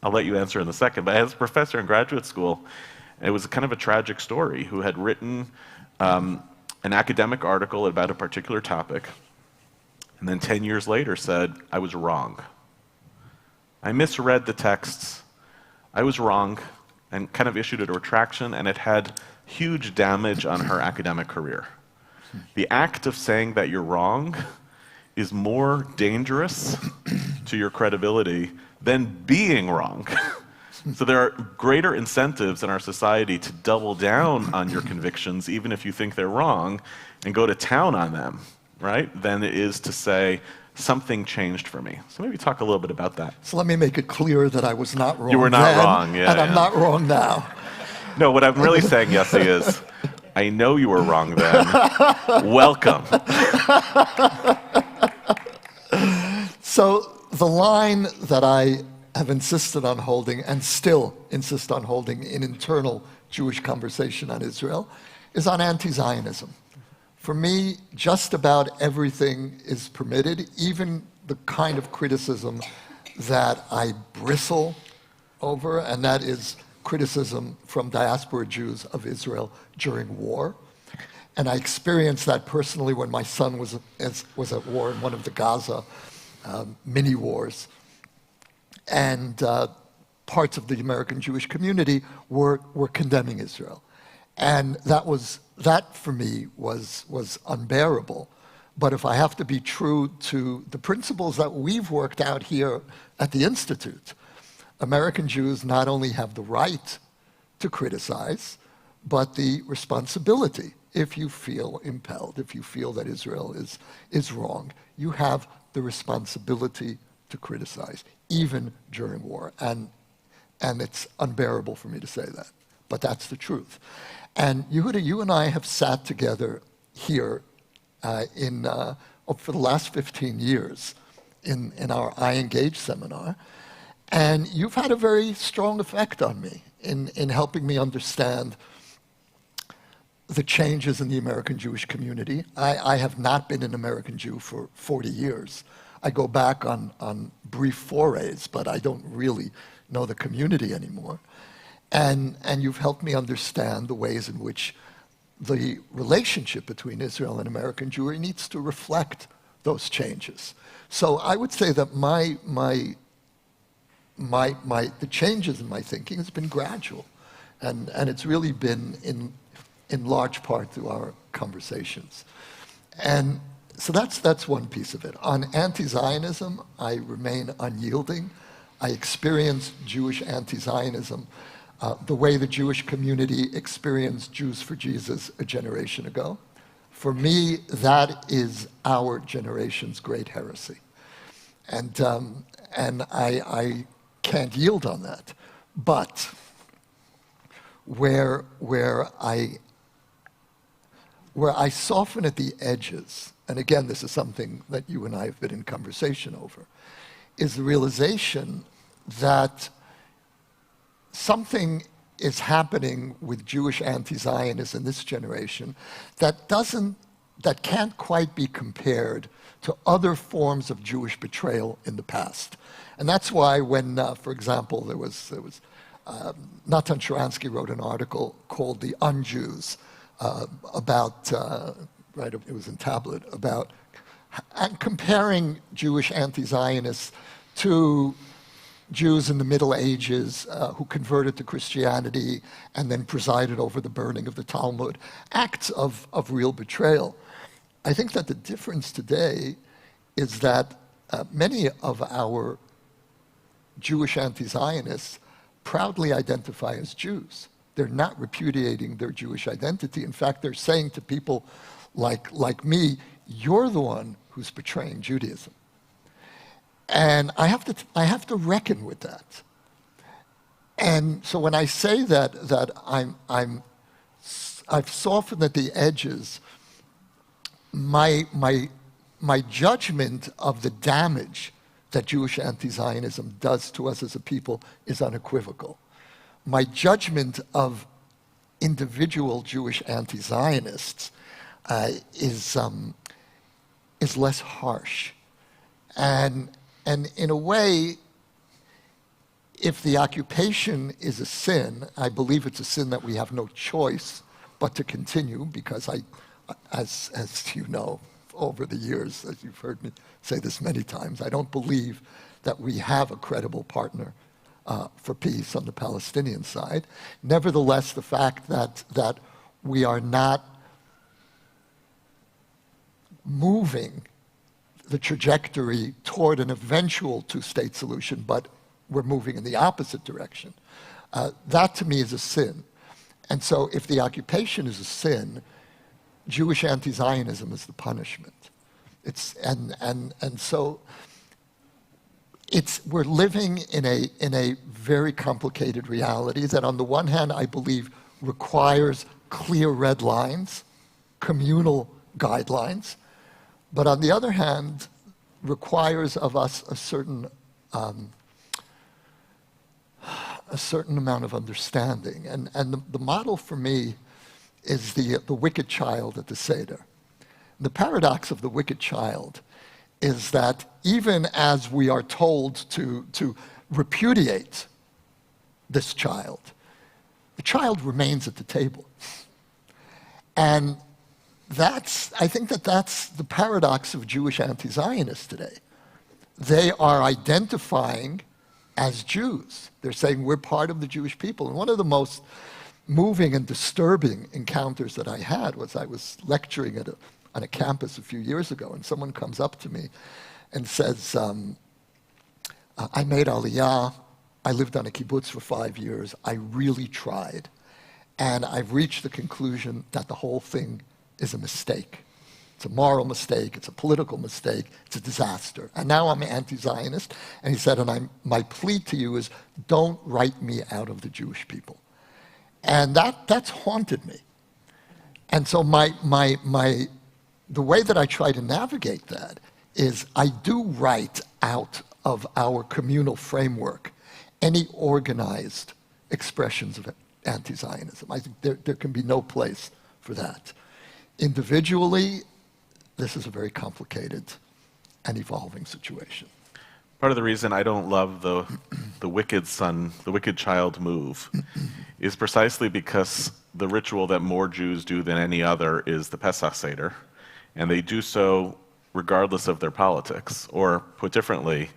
I'll let you answer in a second, but I had a professor in graduate school, and it was kind of a tragic story, who had written an academic article about a particular topic, and then 10 years later said, I was wrong. I misread the texts. I was wrong, and kind of issued a retraction, and it had huge damage on her academic career. The act of saying that you're wrong is more dangerous to your credibility than being wrong. So there are greater incentives in our society to double down on your convictions, even if you think they're wrong, and go to town on them, right? Than it is to say, something changed for me. So maybe talk a little bit about that. So let me make it clear that I was not wrong. You were not wrong, yeah. And I'm not wrong now. No, what I'm really saying, Yossi, is I know you were wrong then. Welcome. So the line that I have insisted on holding, and still insist on holding in internal Jewish conversation on Israel, is on anti-Zionism. For me, just about everything is permitted, even the kind of criticism that I bristle over, and that is criticism from diaspora Jews of Israel during war. And I experienced that personally when my son was at war in one of the Gaza mini wars. And parts of the American Jewish community were condemning Israel. And that for me was unbearable. But if I have to be true to the principles that we've worked out here at the Institute, American Jews not only have the right to criticize, but the responsibility. If you feel impelled, if you feel that Israel is wrong, you have the responsibility to criticize, even during war. And it's unbearable for me to say that, but that's the truth. And Yehuda, you and I have sat together here for the last 15 years in our I Engage seminar, and you've had a very strong effect on me in helping me understand the changes in the American Jewish community. I have not been an American Jew for 40 years. I go back on brief forays, but I don't really know the community anymore. And you've helped me understand the ways in which the relationship between Israel and American Jewry needs to reflect those changes. So I would say that the changes in my thinking has been gradual, and it's really been in large part through our conversations. And so that's one piece of it. On anti-Zionism, I remain unyielding. I experienced Jewish anti-Zionism the way the Jewish community experienced Jews for Jesus a generation ago. For me, that is our generation's great heresy. And I can't yield on that. But where I soften at the edges, and again, this is something that you and I have been in conversation over, is the realization that something is happening with Jewish anti-Zionists in this generation that can't quite be compared to other forms of Jewish betrayal in the past. And that's why when, for example, there was Natan Sharansky wrote an article called "The Un-Jews" about, it was in Tablet, about comparing Jewish anti-Zionists to Jews in the Middle Ages who converted to Christianity and then presided over the burning of the Talmud, acts of real betrayal. I think that the difference today is that many of our Jewish anti-Zionists proudly identify as Jews. They're not repudiating their Jewish identity. In fact, they're saying to people like me, you're the one who's betraying Judaism. And I have to reckon with that. And so when I say that I've softened at the edges, my judgment of the damage that Jewish anti-Zionism does to us as a people is unequivocal. My judgment of individual Jewish anti-Zionists is less harsh. And in a way, if the occupation is a sin, I believe it's a sin that we have no choice but to continue, because as you know, over the years, as you've heard me say this many times, I don't believe that we have a credible partner for peace on the Palestinian side. Nevertheless, the fact that we are not moving the trajectory toward an eventual two-state solution, but we're moving in the opposite direction, that to me is a sin. And so if the occupation is a sin, Jewish anti-Zionism is the punishment. So we're living in a very complicated reality that on the one hand I believe requires clear red lines, communal guidelines, but on the other hand requires of us a certain amount of understanding. And the model for me is the wicked child at the Seder. The paradox of the wicked child is that even as we are told to repudiate this child, the child remains at the table. And I think that's the paradox of Jewish anti-Zionists today. They are identifying as Jews. They're saying we're part of the Jewish people. And one of the most moving and disturbing encounters that I had was I was lecturing on a campus a few years ago, and someone comes up to me and says, I made Aliyah, I lived on a kibbutz for 5 years, I really tried, and I've reached the conclusion that the whole thing is a mistake. It's a moral mistake. It's a political mistake. It's a disaster. And now I'm anti-Zionist. And he said, and my plea to you is, don't write me out of the Jewish people. And that's haunted me. And so the way that I try to navigate that is I do write out of our communal framework any organized expressions of anti-Zionism. I think there can be no place for that. Individually, this is a very complicated and evolving situation. Part of the reason I don't love the wicked son, the wicked child move is precisely because the ritual that more Jews do than any other is the Pesach Seder, and they do so regardless of their politics. Or, put differently,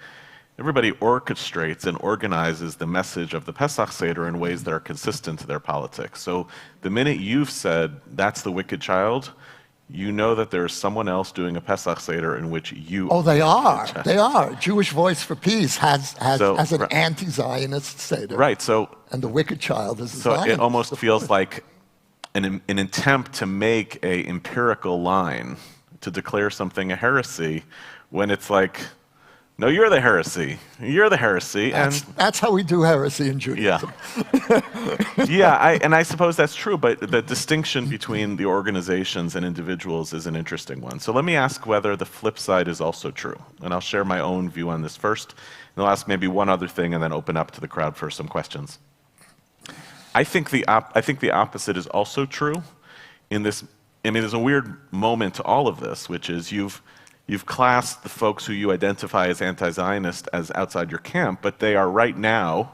everybody orchestrates and organizes the message of the Pesach Seder in ways that are consistent to their politics. So the minute you've said, that's the wicked child, you know that there's someone else doing a Pesach Seder in which you... Oh, they are. They are. Jewish Voice for Peace has an anti-Zionist Seder. Right, so... And the wicked child is a So Zionist. it almost feels like an attempt to make a empirical line to declare something a heresy when it's like, no, you're the heresy. You're the heresy. That's how we do heresy in Judaism. Yeah, and I suppose that's true, but the distinction between the organizations and individuals is an interesting one. So let me ask whether the flip side is also true. And I'll share my own view on this first, and I'll ask maybe one other thing and then open up to the crowd for some questions. I think the opposite is also true in this. I mean, there's a weird moment to all of this, which is you've classed the folks who you identify as anti-Zionist as outside your camp, but they are right now,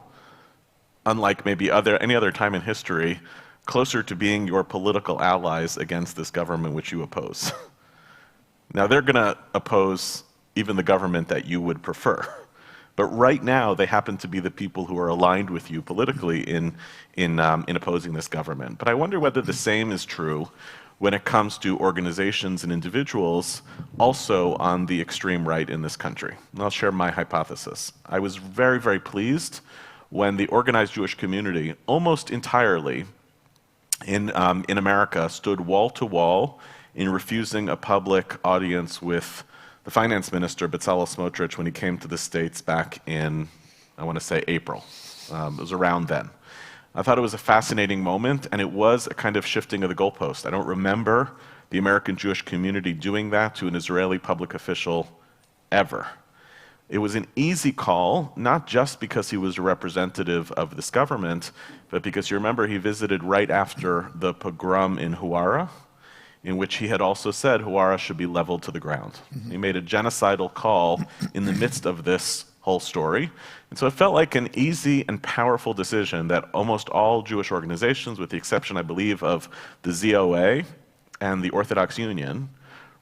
unlike maybe any other time in history, closer to being your political allies against this government which you oppose. Now, they're going to oppose even the government that you would prefer. But right now, they happen to be the people who are aligned with you politically in opposing this government. But I wonder whether the same is true when it comes to organizations and individuals also on the extreme right in this country. And I'll share my hypothesis. I was very, very pleased when the organized Jewish community, almost entirely in America, stood wall to wall in refusing a public audience with the finance minister, Bezalel Smotrich, when he came to the States back in, I want to say, April. It was around then. I thought it was a fascinating moment, and it was a kind of shifting of the goalpost. I don't remember the American Jewish community doing that to an Israeli public official ever. It was an easy call, not just because he was a representative of this government, but because you remember he visited right after the pogrom in Huwara, in which he had also said Huwara should be leveled to the ground. Mm-hmm. He made a genocidal call in the midst of this whole story. And so it felt like an easy and powerful decision that almost all Jewish organizations, with the exception, I believe, of the ZOA and the Orthodox Union,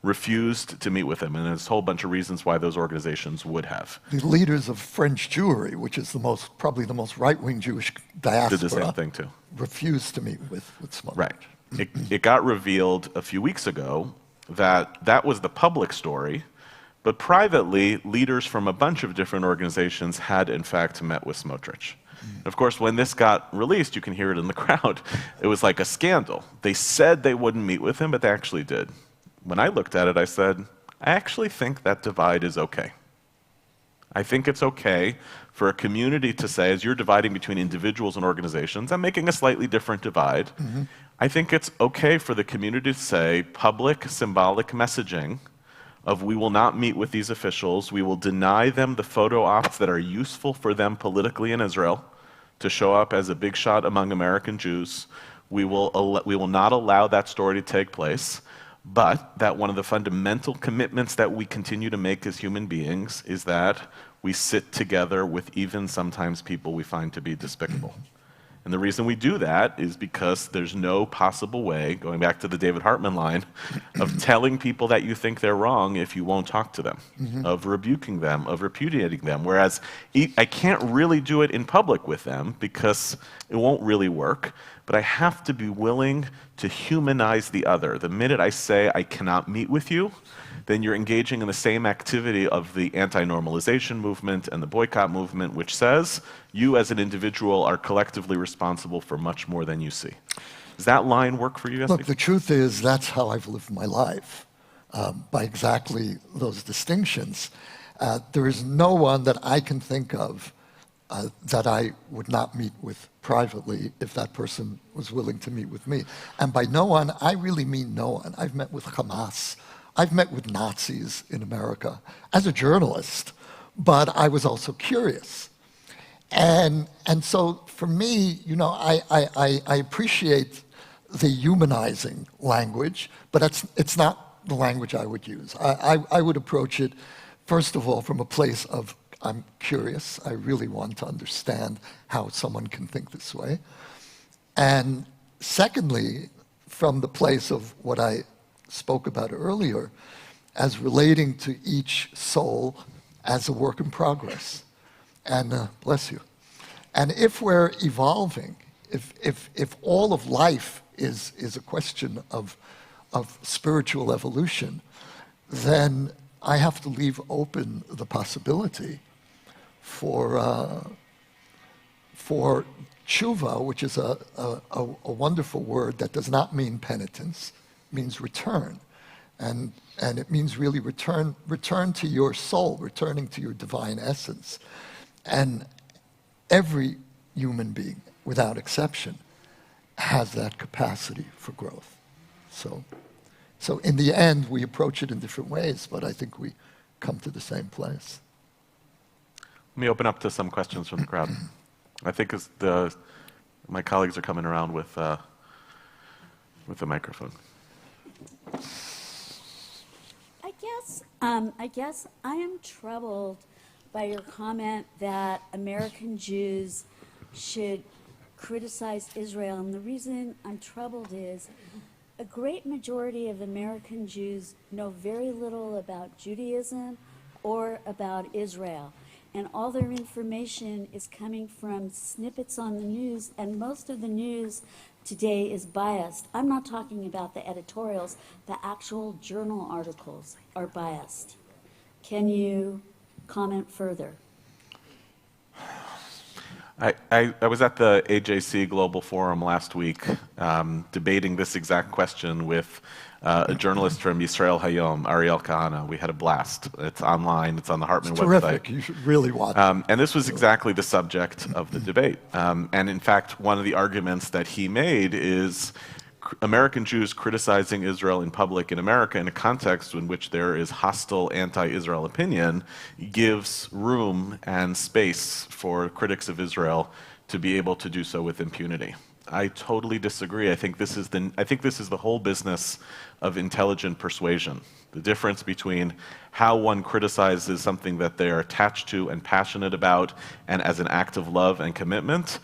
refused to meet with him. And there's a whole bunch of reasons why those organizations would have. The leaders of French Jewry, which is probably the most right-wing Jewish diaspora, did the same thing too. Refused to meet with Smotrich. Right. It got revealed a few weeks ago that was the public story, but privately, leaders from a bunch of different organizations had, in fact, met with Smotrich. Of course, when this got released, you can hear it in the crowd, it was like a scandal. They said they wouldn't meet with him, but they actually did. When I looked at it, I said, I actually think that divide is okay. I think it's okay for a community to say, as you're dividing between individuals and organizations, I'm making a slightly different divide. Mm-hmm. I think it's okay for the community to say public, symbolic messaging of we will not meet with these officials, we will deny them the photo ops that are useful for them politically in Israel to show up as a big shot among American Jews. We will not allow that story to take place, but that one of the fundamental commitments that we continue to make as human beings is that we sit together with even sometimes people we find to be despicable. And the reason we do that is because there's no possible way, going back to the David Hartman line, of telling people that you think they're wrong if you won't talk to them, mm-hmm. of rebuking them, of repudiating them. Whereas I can't really do it in public with them because it won't really work, but I have to be willing to humanize the other. The minute I say I cannot meet with you, then you're engaging in the same activity of the anti-normalization movement and the boycott movement, which says you as an individual are collectively responsible for much more than you see. Does that line work for you, Yossi? Look, the truth is that's how I've lived my life. by exactly those distinctions. There is no one that I can think of that I would not meet with privately if that person was willing to meet with me. And by no one, I really mean no one. I've met with Hamas. I've met with Nazis in America as a journalist, but I was also curious. And so for me, you know, I appreciate the humanizing language, but it's not the language I would use. I would approach it, first of all, from a place of I'm curious. I really want to understand how someone can think this way. And secondly, from the place of what I spoke about earlier, as relating to each soul as a work in progress. And bless you. And if we're evolving, if all of life is a question of spiritual evolution, then I have to leave open the possibility for tshuva, which is a wonderful word that does not mean penitence, means return. And it means really return to your soul, returning to your divine essence. And every human being, without exception, has that capacity for growth. So in the end, we approach it in different ways, but I think we come to the same place. Let me open up to some questions from the crowd. I think my colleagues are coming around with the microphone. I guess I am troubled by your comment that American Jews should criticize Israel. And the reason I'm troubled is a great majority of American Jews know very little about Judaism or about Israel. And all their information is coming from snippets on the news, and most of the news today is biased. I'm not talking about the editorials, the actual journal articles are biased. Can you comment further? I was at the AJC Global Forum last week debating this exact question with a journalist from Yisrael Hayom, Ariel Kahana. We had a blast. It's online. It's on the Hartman website. Terrific. You should really watch it. And this was exactly the subject of the debate. And in fact, one of the arguments that he made is American Jews criticizing Israel in public in America in a context in which there is hostile anti-Israel opinion gives room and space for critics of Israel to be able to do so with impunity. I totally disagree. I think this is the whole business of intelligent persuasion. The difference between how one criticizes something that they are attached to and passionate about and as an act of love and commitment,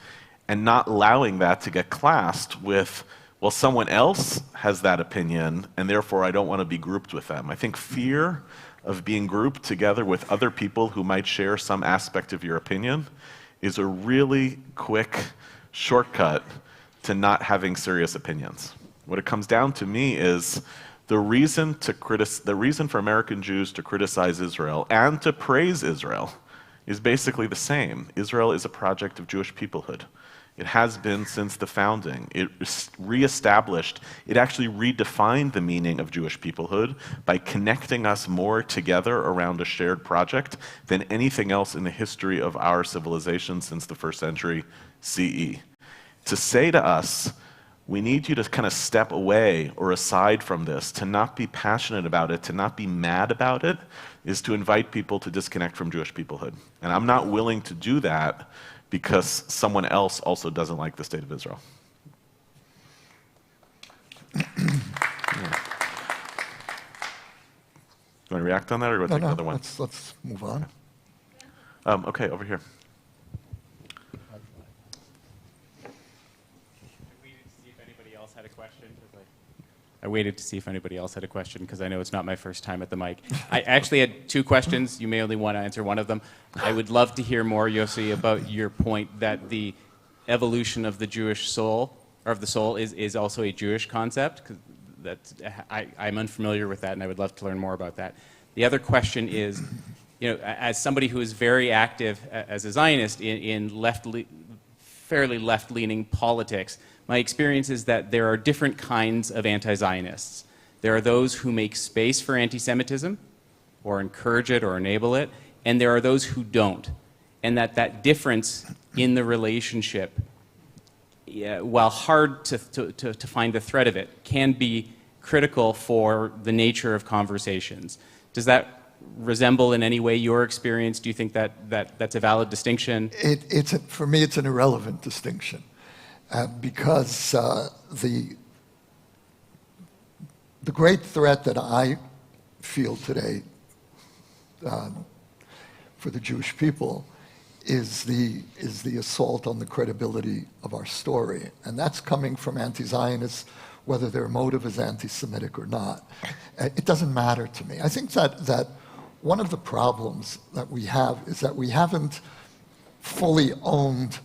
and not allowing that to get classed with, well, someone else has that opinion, and therefore I don't want to be grouped with them. I think fear of being grouped together with other people who might share some aspect of your opinion is a really quick shortcut to not having serious opinions. What it comes down to me is the reason for American Jews to criticize Israel and to praise Israel is basically the same. Israel is a project of Jewish peoplehood. It has been since the founding. It reestablished, it actually redefined the meaning of Jewish peoplehood by connecting us more together around a shared project than anything else in the history of our civilization since the first century CE. To say to us, we need you to kind of step away or aside from this, to not be passionate about it, to not be mad about it, is to invite people to disconnect from Jewish peoplehood. And I'm not willing to do that because someone else also doesn't like the state of Israel. Yeah. You want to react on that, or do you want to take another one? Let's move on. Okay, over here. I waited to see if anybody else had a question because I know it's not my first time at the mic. I actually had two questions. You may only want to answer one of them. I would love to hear more, Yossi, about your point that the evolution of the Jewish soul, or of the soul, is also a Jewish concept. Because I'm unfamiliar with that, and I would love to learn more about that. The other question is, you know, as somebody who is very active as a Zionist in fairly left-leaning politics, my experience is that there are different kinds of anti-Zionists. There are those who make space for anti-Semitism or encourage it or enable it, and there are those who don't. And that difference in the relationship, while hard to find the thread of it, can be critical for the nature of conversations. Does that resemble in any way your experience? Do you think that's a valid distinction? For me, it's an irrelevant distinction because the great threat that I feel today for the Jewish people is the assault on the credibility of our story. And that's coming from anti-Zionists, whether their motive is anti-Semitic or not. It doesn't matter to me. I think that one of the problems that we have is that we haven't fully owned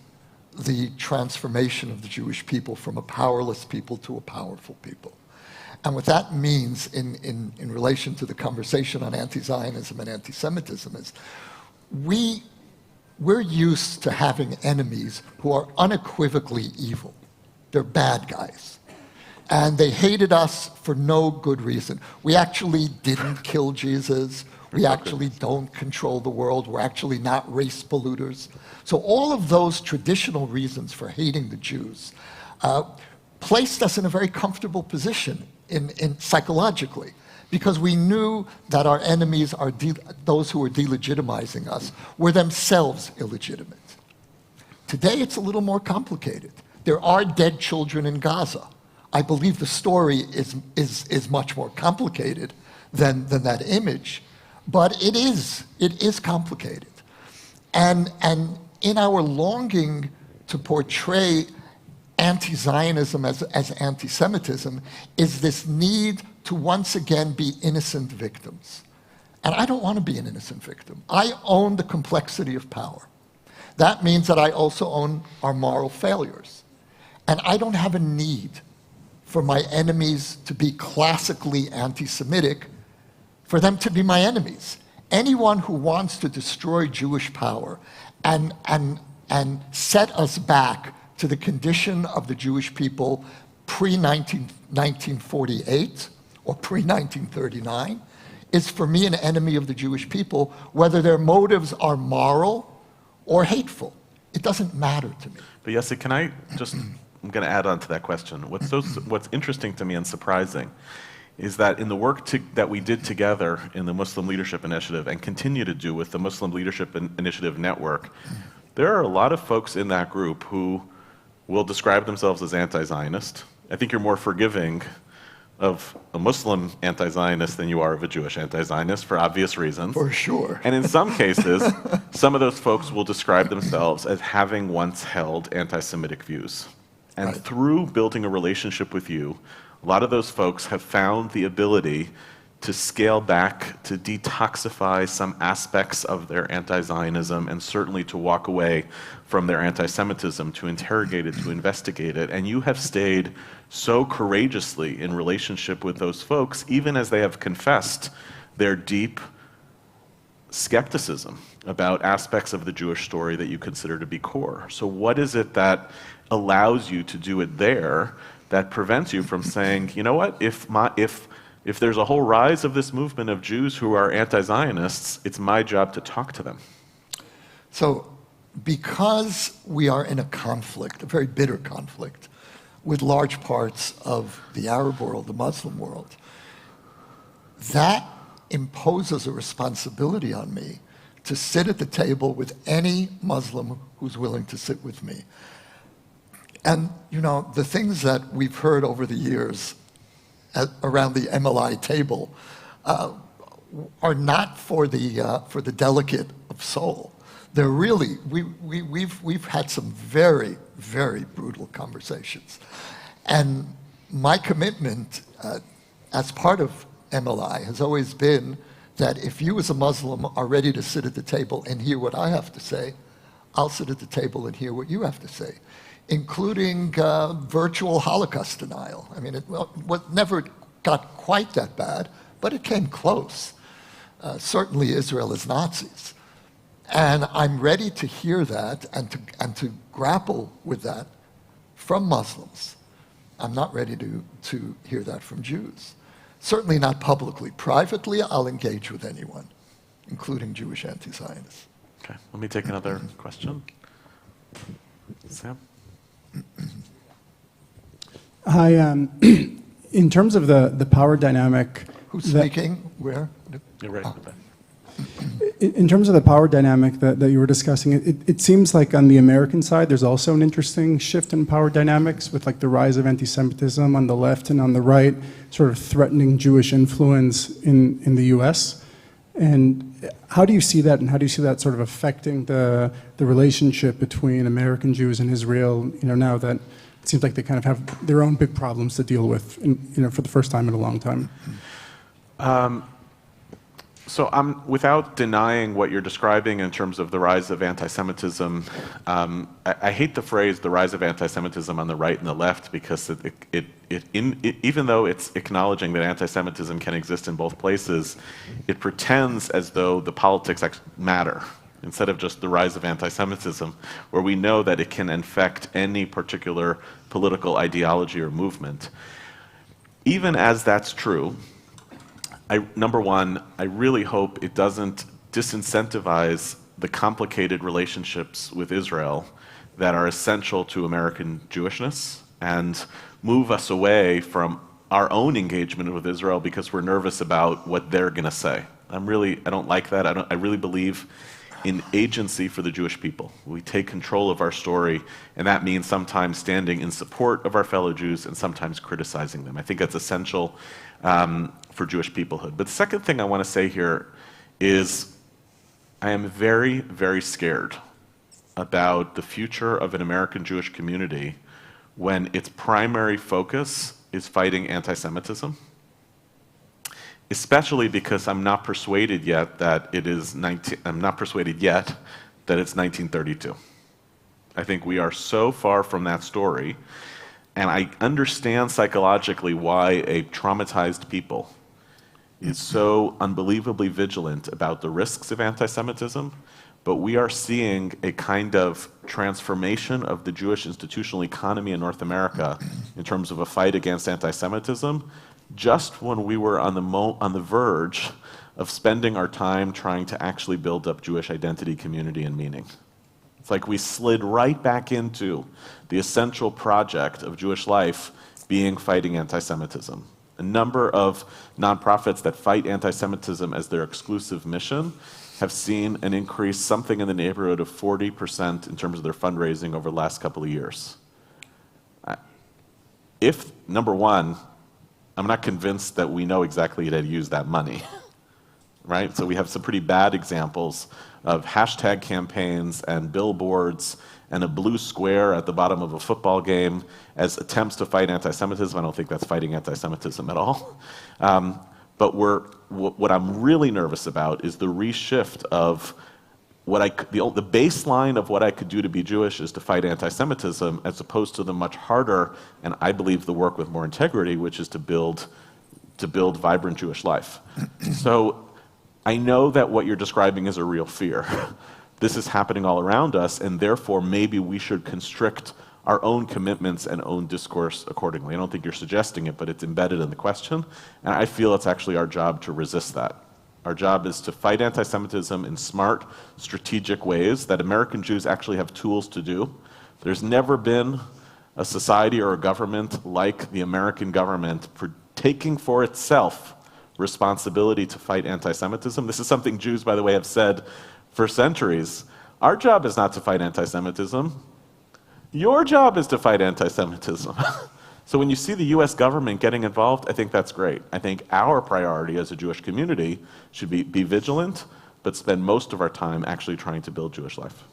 the transformation of the Jewish people from a powerless people to a powerful people. And what that means in relation to the conversation on anti-Zionism and anti-Semitism is we're used to having enemies who are unequivocally evil. They're bad guys. And they hated us for no good reason. We actually didn't kill Jesus. We actually don't control the world. We're actually not race polluters. So all of those traditional reasons for hating the Jews placed us in a very comfortable position in psychologically, because we knew that our enemies, those who were delegitimizing us, were themselves illegitimate. Today, it's a little more complicated. There are dead children in Gaza. I believe the story is much more complicated than that image, but it is complicated. And in our longing to portray anti-Zionism as anti-Semitism is this need to once again be innocent victims. And I don't want to be an innocent victim. I own the complexity of power. That means that I also own our moral failures. And I don't have a need for my enemies to be classically anti-Semitic, for them to be my enemies. Anyone who wants to destroy Jewish power and set us back to the condition of the Jewish people pre-1948 or pre-1939 is for me an enemy of the Jewish people, whether their motives are moral or hateful. It doesn't matter to me. But Yossi, can I just, I'm going to add on to that question. What's interesting to me and surprising is that in the work that we did together in the Muslim Leadership Initiative and continue to do with the Muslim Leadership Initiative Network, there are a lot of folks in that group who will describe themselves as anti-Zionist. I think you're more forgiving of a Muslim anti-Zionist than you are of a Jewish anti-Zionist for obvious reasons. For sure. And in some cases, some of those folks will describe themselves as having once held anti-Semitic views. And Right. through building a relationship with you, a lot of those folks have found the ability to scale back, to detoxify some aspects of their anti-Zionism, and certainly to walk away from their anti-Semitism, to interrogate it, to investigate it. And you have stayed so courageously in relationship with those folks, even as they have confessed their deep skepticism about aspects of the Jewish story that you consider to be core. So what is it that allows you to do it there that prevents you from saying, you know what, if there's a whole rise of this movement of Jews who are anti-Zionists, it's my job to talk to them? So because we are in a conflict, a very bitter conflict, with large parts of the Arab world, the Muslim world, that imposes a responsibility on me to sit at the table with any Muslim who's willing to sit with me. And, you know, the things that we've heard over the years around the MLI table are not for the delicate of soul. They're really, we've had some very, very brutal conversations. And my commitment as part of MLI has always been that if you as a Muslim are ready to sit at the table and hear what I have to say, I'll sit at the table and hear what you have to say, including virtual Holocaust denial. I mean, it never got quite that bad, but it came close. Certainly Israel is Nazis. And I'm ready to hear that and to grapple with that from Muslims. I'm not ready to hear that from Jews. Certainly not publicly. Privately, I'll engage with anyone, including Jewish anti-Zionists. Okay, let me take another question. Sam? Hi. In terms of the power dynamic, Who's speaking? Where? You're right with that. in terms of the power dynamic that you were discussing, it seems like on the American side, there's also an interesting shift in power dynamics with like the rise of anti-Semitism on the left and on the right, sort of threatening Jewish influence in the U.S. And how do you see that, and how do you see that sort of affecting the relationship between American Jews and Israel, now that it seems like they kind of have their own big problems to deal with, for the first time in a long time? So without denying what you're describing in terms of the rise of anti-Semitism, I hate the phrase "the rise of anti-Semitism" on the right and the left, because even though it's acknowledging that anti-Semitism can exist in both places, it pretends as though the politics matter, instead of just the rise of anti-Semitism, where we know that it can infect any particular political ideology or movement. Even as that's true, number one, I really hope it doesn't disincentivize the complicated relationships with Israel that are essential to American Jewishness and move us away from our own engagement with Israel because we're nervous about what they're going to say. I don't like that. I really believe in agency for the Jewish people. We take control of our story, and that means sometimes standing in support of our fellow Jews and sometimes criticizing them. I think that's essential for Jewish peoplehood. But the second thing I want to say here is I am very, very scared about the future of an American Jewish community when its primary focus is fighting anti-Semitism, especially because I'm not persuaded yet that it's 1932. I think we are so far from that story, and I understand psychologically why a traumatized people is so unbelievably vigilant about the risks of anti-Semitism, but we are seeing a kind of transformation of the Jewish institutional economy in North America in terms of a fight against anti-Semitism, just when we were on the verge of spending our time trying to actually build up Jewish identity, community, and meaning. It's like we slid right back into the essential project of Jewish life being fighting anti-Semitism. A number of nonprofits that fight anti-Semitism as their exclusive mission have seen an increase something in the neighborhood of 40% in terms of their fundraising over the last couple of years. Number one, I'm not convinced that we know exactly how to use that money, right? So we have some pretty bad examples of hashtag campaigns and billboards and a blue square at the bottom of a football game as attempts to fight anti-Semitism. I don't think that's fighting anti-Semitism at all. But what I'm really nervous about is the reshift of the baseline of what I could do to be Jewish is to fight anti-Semitism, as opposed to the much harder, and I believe the work with more integrity, which is to build vibrant Jewish life. So I know that what you're describing is a real fear. This is happening all around us, and therefore maybe we should constrict our own commitments and own discourse accordingly. I don't think you're suggesting it, but it's embedded in the question, and I feel it's actually our job to resist that. Our job is to fight anti-Semitism in smart, strategic ways that American Jews actually have tools to do. There's never been a society or a government like the American government for taking for itself responsibility to fight anti-Semitism. This is something Jews, by the way, have said for centuries. Our job is not to fight anti-Semitism. Your job is to fight anti-Semitism. So when you see the US government getting involved, I think that's great. I think our priority as a Jewish community should be vigilant, but spend most of our time actually trying to build Jewish life.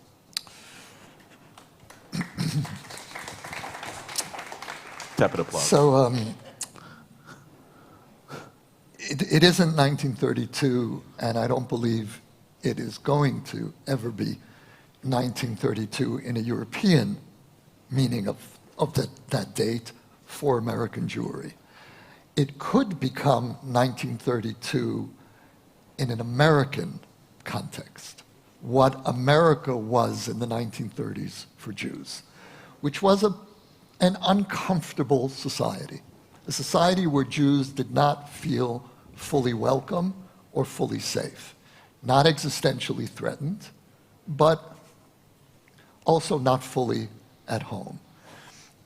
Tepid applause. So it isn't 1932, and I don't believe it is going to ever be 1932 in a European meaning of that date for American Jewry. It could become 1932 in an American context, what America was in the 1930s for Jews, which was an uncomfortable society. a society where Jews did not feel fully welcome or fully safe, not existentially threatened, but also not fully at home.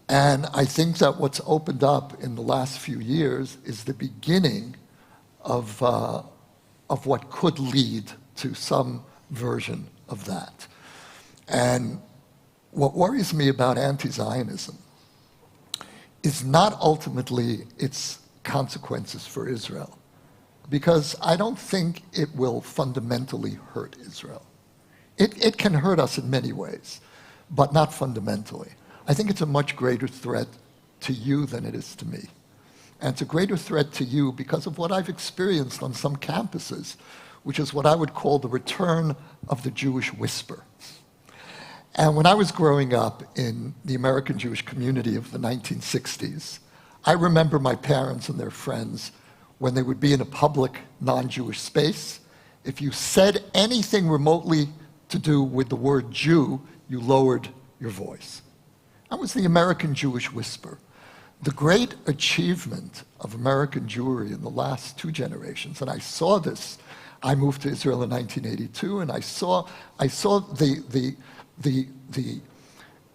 And I think that what's opened up in the last few years is the beginning of what could lead to some version of that. And what worries me about anti-Zionism is not ultimately its consequences for Israel, because I don't think it will fundamentally hurt Israel. It can hurt us in many ways, but not fundamentally. I think it's a much greater threat to you than it is to me. And it's a greater threat to you because of what I've experienced on some campuses, which is what I would call the return of the Jewish whisper. And when I was growing up in the American Jewish community of the 1960s, I remember my parents and their friends, when they would be in a public non-Jewish space, if you said anything remotely to do with the word Jew, you lowered your voice. That was the American Jewish whisper. The great achievement of American Jewry in the last 2 generations, and I saw this. I moved to Israel in 1982, and I saw the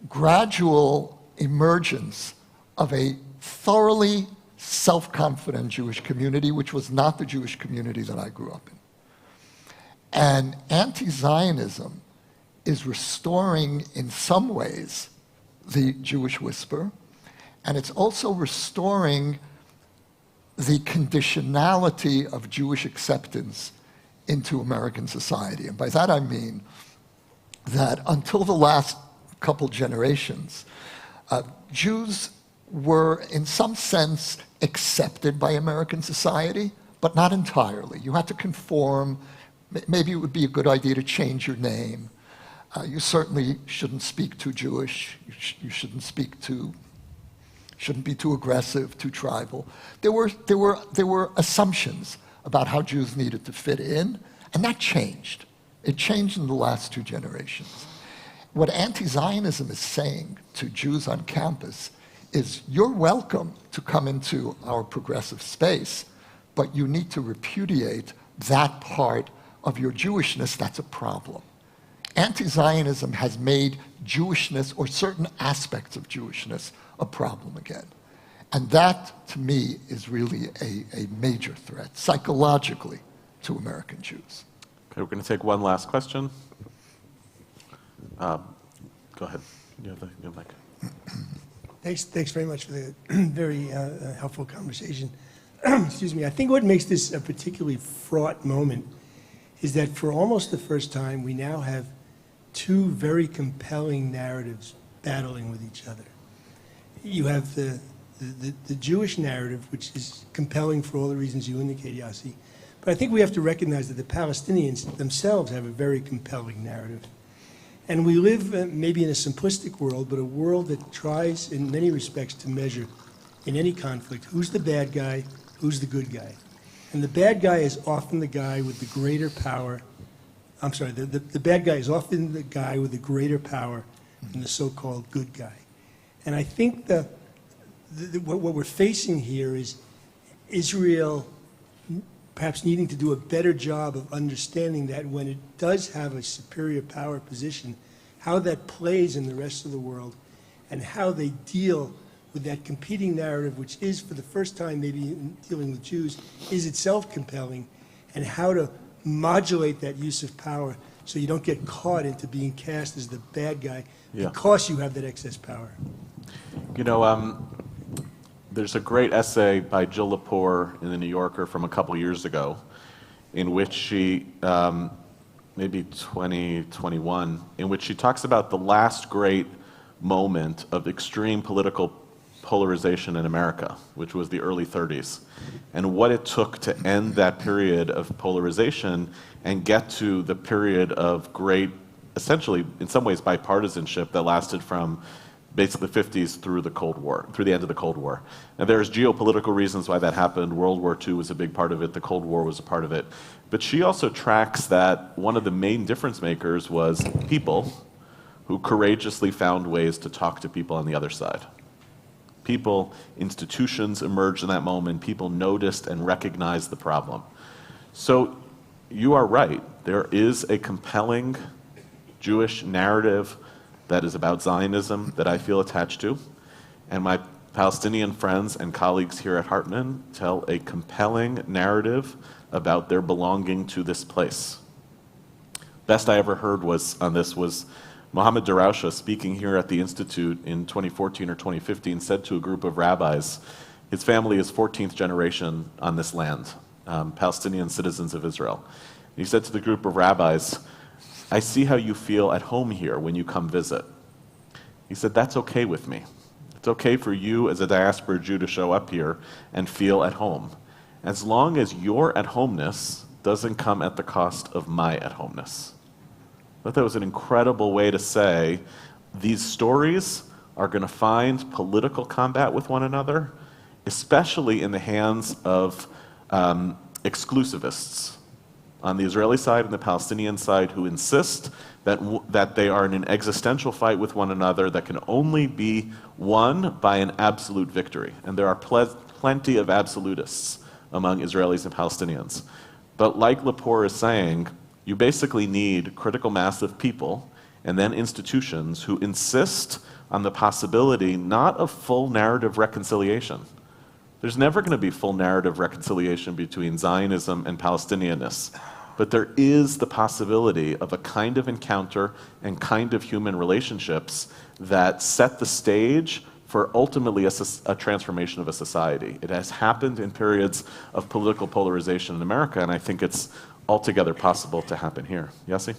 gradual emergence of a thoroughly self-confident Jewish community, which was not the Jewish community that I grew up in. And anti-Zionism is restoring, in some ways, the Jewish whisper, and it's also restoring the conditionality of Jewish acceptance into American society. And by that I mean that until the last couple generations, Jews were, in some sense, accepted by American society, but not entirely. You had to conform. Maybe it would be a good idea to change your name. You certainly shouldn't speak too Jewish. You shouldn't be too aggressive, too tribal. There were assumptions about how Jews needed to fit in, and that changed. It changed in the last 2 generations. What anti-Zionism is saying to Jews on campus is, you're welcome to come into our progressive space, but you need to repudiate that part of your Jewishness that's a problem. Anti-Zionism has made Jewishness, or certain aspects of Jewishness, a problem again. And that, to me, is really a major threat, psychologically, to American Jews. Okay, we're going to take one last question. Go ahead. You have the mic. Thanks very much for the very helpful conversation. Excuse me. I think what makes this a particularly fraught moment is that for almost the first time, we now have 2 very compelling narratives battling with each other. You have the Jewish narrative, which is compelling for all the reasons you indicate, Yossi. But I think we have to recognize that the Palestinians themselves have a very compelling narrative. And we live maybe in a simplistic world, but a world that tries in many respects to measure in any conflict who's the bad guy, who's the good guy. And the bad guy is often the guy with the greater power. I'm sorry, the bad guy is often the guy with the greater power than the so-called good guy. And I think what we're facing here is Israel perhaps needing to do a better job of understanding that when it does have a superior power position, how that plays in the rest of the world, and how they deal with that competing narrative, which is, for the first time maybe in dealing with Jews, is itself compelling, and how to modulate that use of power so you don't get caught into being cast as the bad guy because you have that excess power. You know, there's a great essay by Jill Lepore in The New Yorker from a couple years ago, in which she, maybe 2021, in which she talks about the last great moment of extreme political polarization in America, which was the early 30s, and what it took to end that period of polarization and get to the period of great, essentially, in some ways, bipartisanship that lasted from basically the 50s through the Cold War, through the end of the Cold War. Now, there's geopolitical reasons why that happened. World War II was a big part of it. The Cold War was a part of it. But she also tracks that one of the main difference makers was people who courageously found ways to talk to people on the other side. people. Institutions emerged in that moment. People noticed and recognized the problem. So you are right. There is a compelling Jewish narrative that is about Zionism that I feel attached to. And my Palestinian friends and colleagues here at Hartman tell a compelling narrative about their belonging to this place. Best I ever heard on this was Mohammed Darawshe, speaking here at the Institute in 2014 or 2015, said to a group of rabbis, his family is 14th generation on this land, Palestinian citizens of Israel. He said to the group of rabbis, I see how you feel at home here when you come visit. He said, that's okay with me. It's okay for you as a diaspora Jew to show up here and feel at home, as long as your at-homeness doesn't come at the cost of my at-homeness. I thought that was an incredible way to say these stories are going to find political combat with one another, especially in the hands of exclusivists on the Israeli side and the Palestinian side who insist that they are in an existential fight with one another that can only be won by an absolute victory. And there are plenty of absolutists among Israelis and Palestinians. But like Lepore is saying, you basically need critical mass of people and then institutions who insist on the possibility not of full narrative reconciliation. There's never going to be full narrative reconciliation between Zionism and Palestinianists. But there is the possibility of a kind of encounter and kind of human relationships that set the stage for ultimately a transformation of a society. It has happened in periods of political polarization in America, and I think it's altogether possible to happen here. Yossi?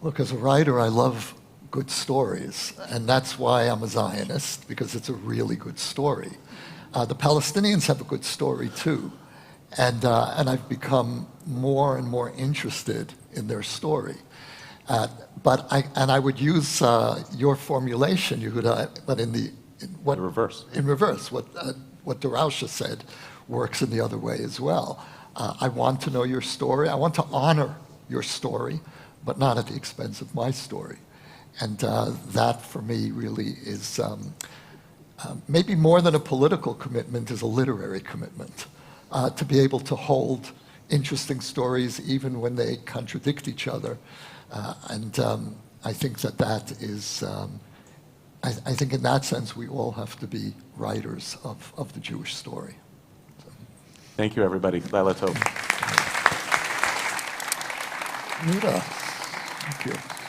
Look, as a writer, I love good stories, and that's why I'm a Zionist, because it's a really good story. The Palestinians have a good story too, and I've become more and more interested in their story. But I would use your formulation, Yehuda, but in reverse. In reverse, what Darawshe said works in the other way as well. I want to know your story. I want to honor your story, but not at the expense of my story. And that, for me, really is maybe more than a political commitment, is a literary commitment. To be able to hold interesting stories even when they contradict each other. And I think that is, I think in that sense, we all have to be writers of the Jewish story. So. Thank you, everybody. Laila Tov. Yehuda, thank you.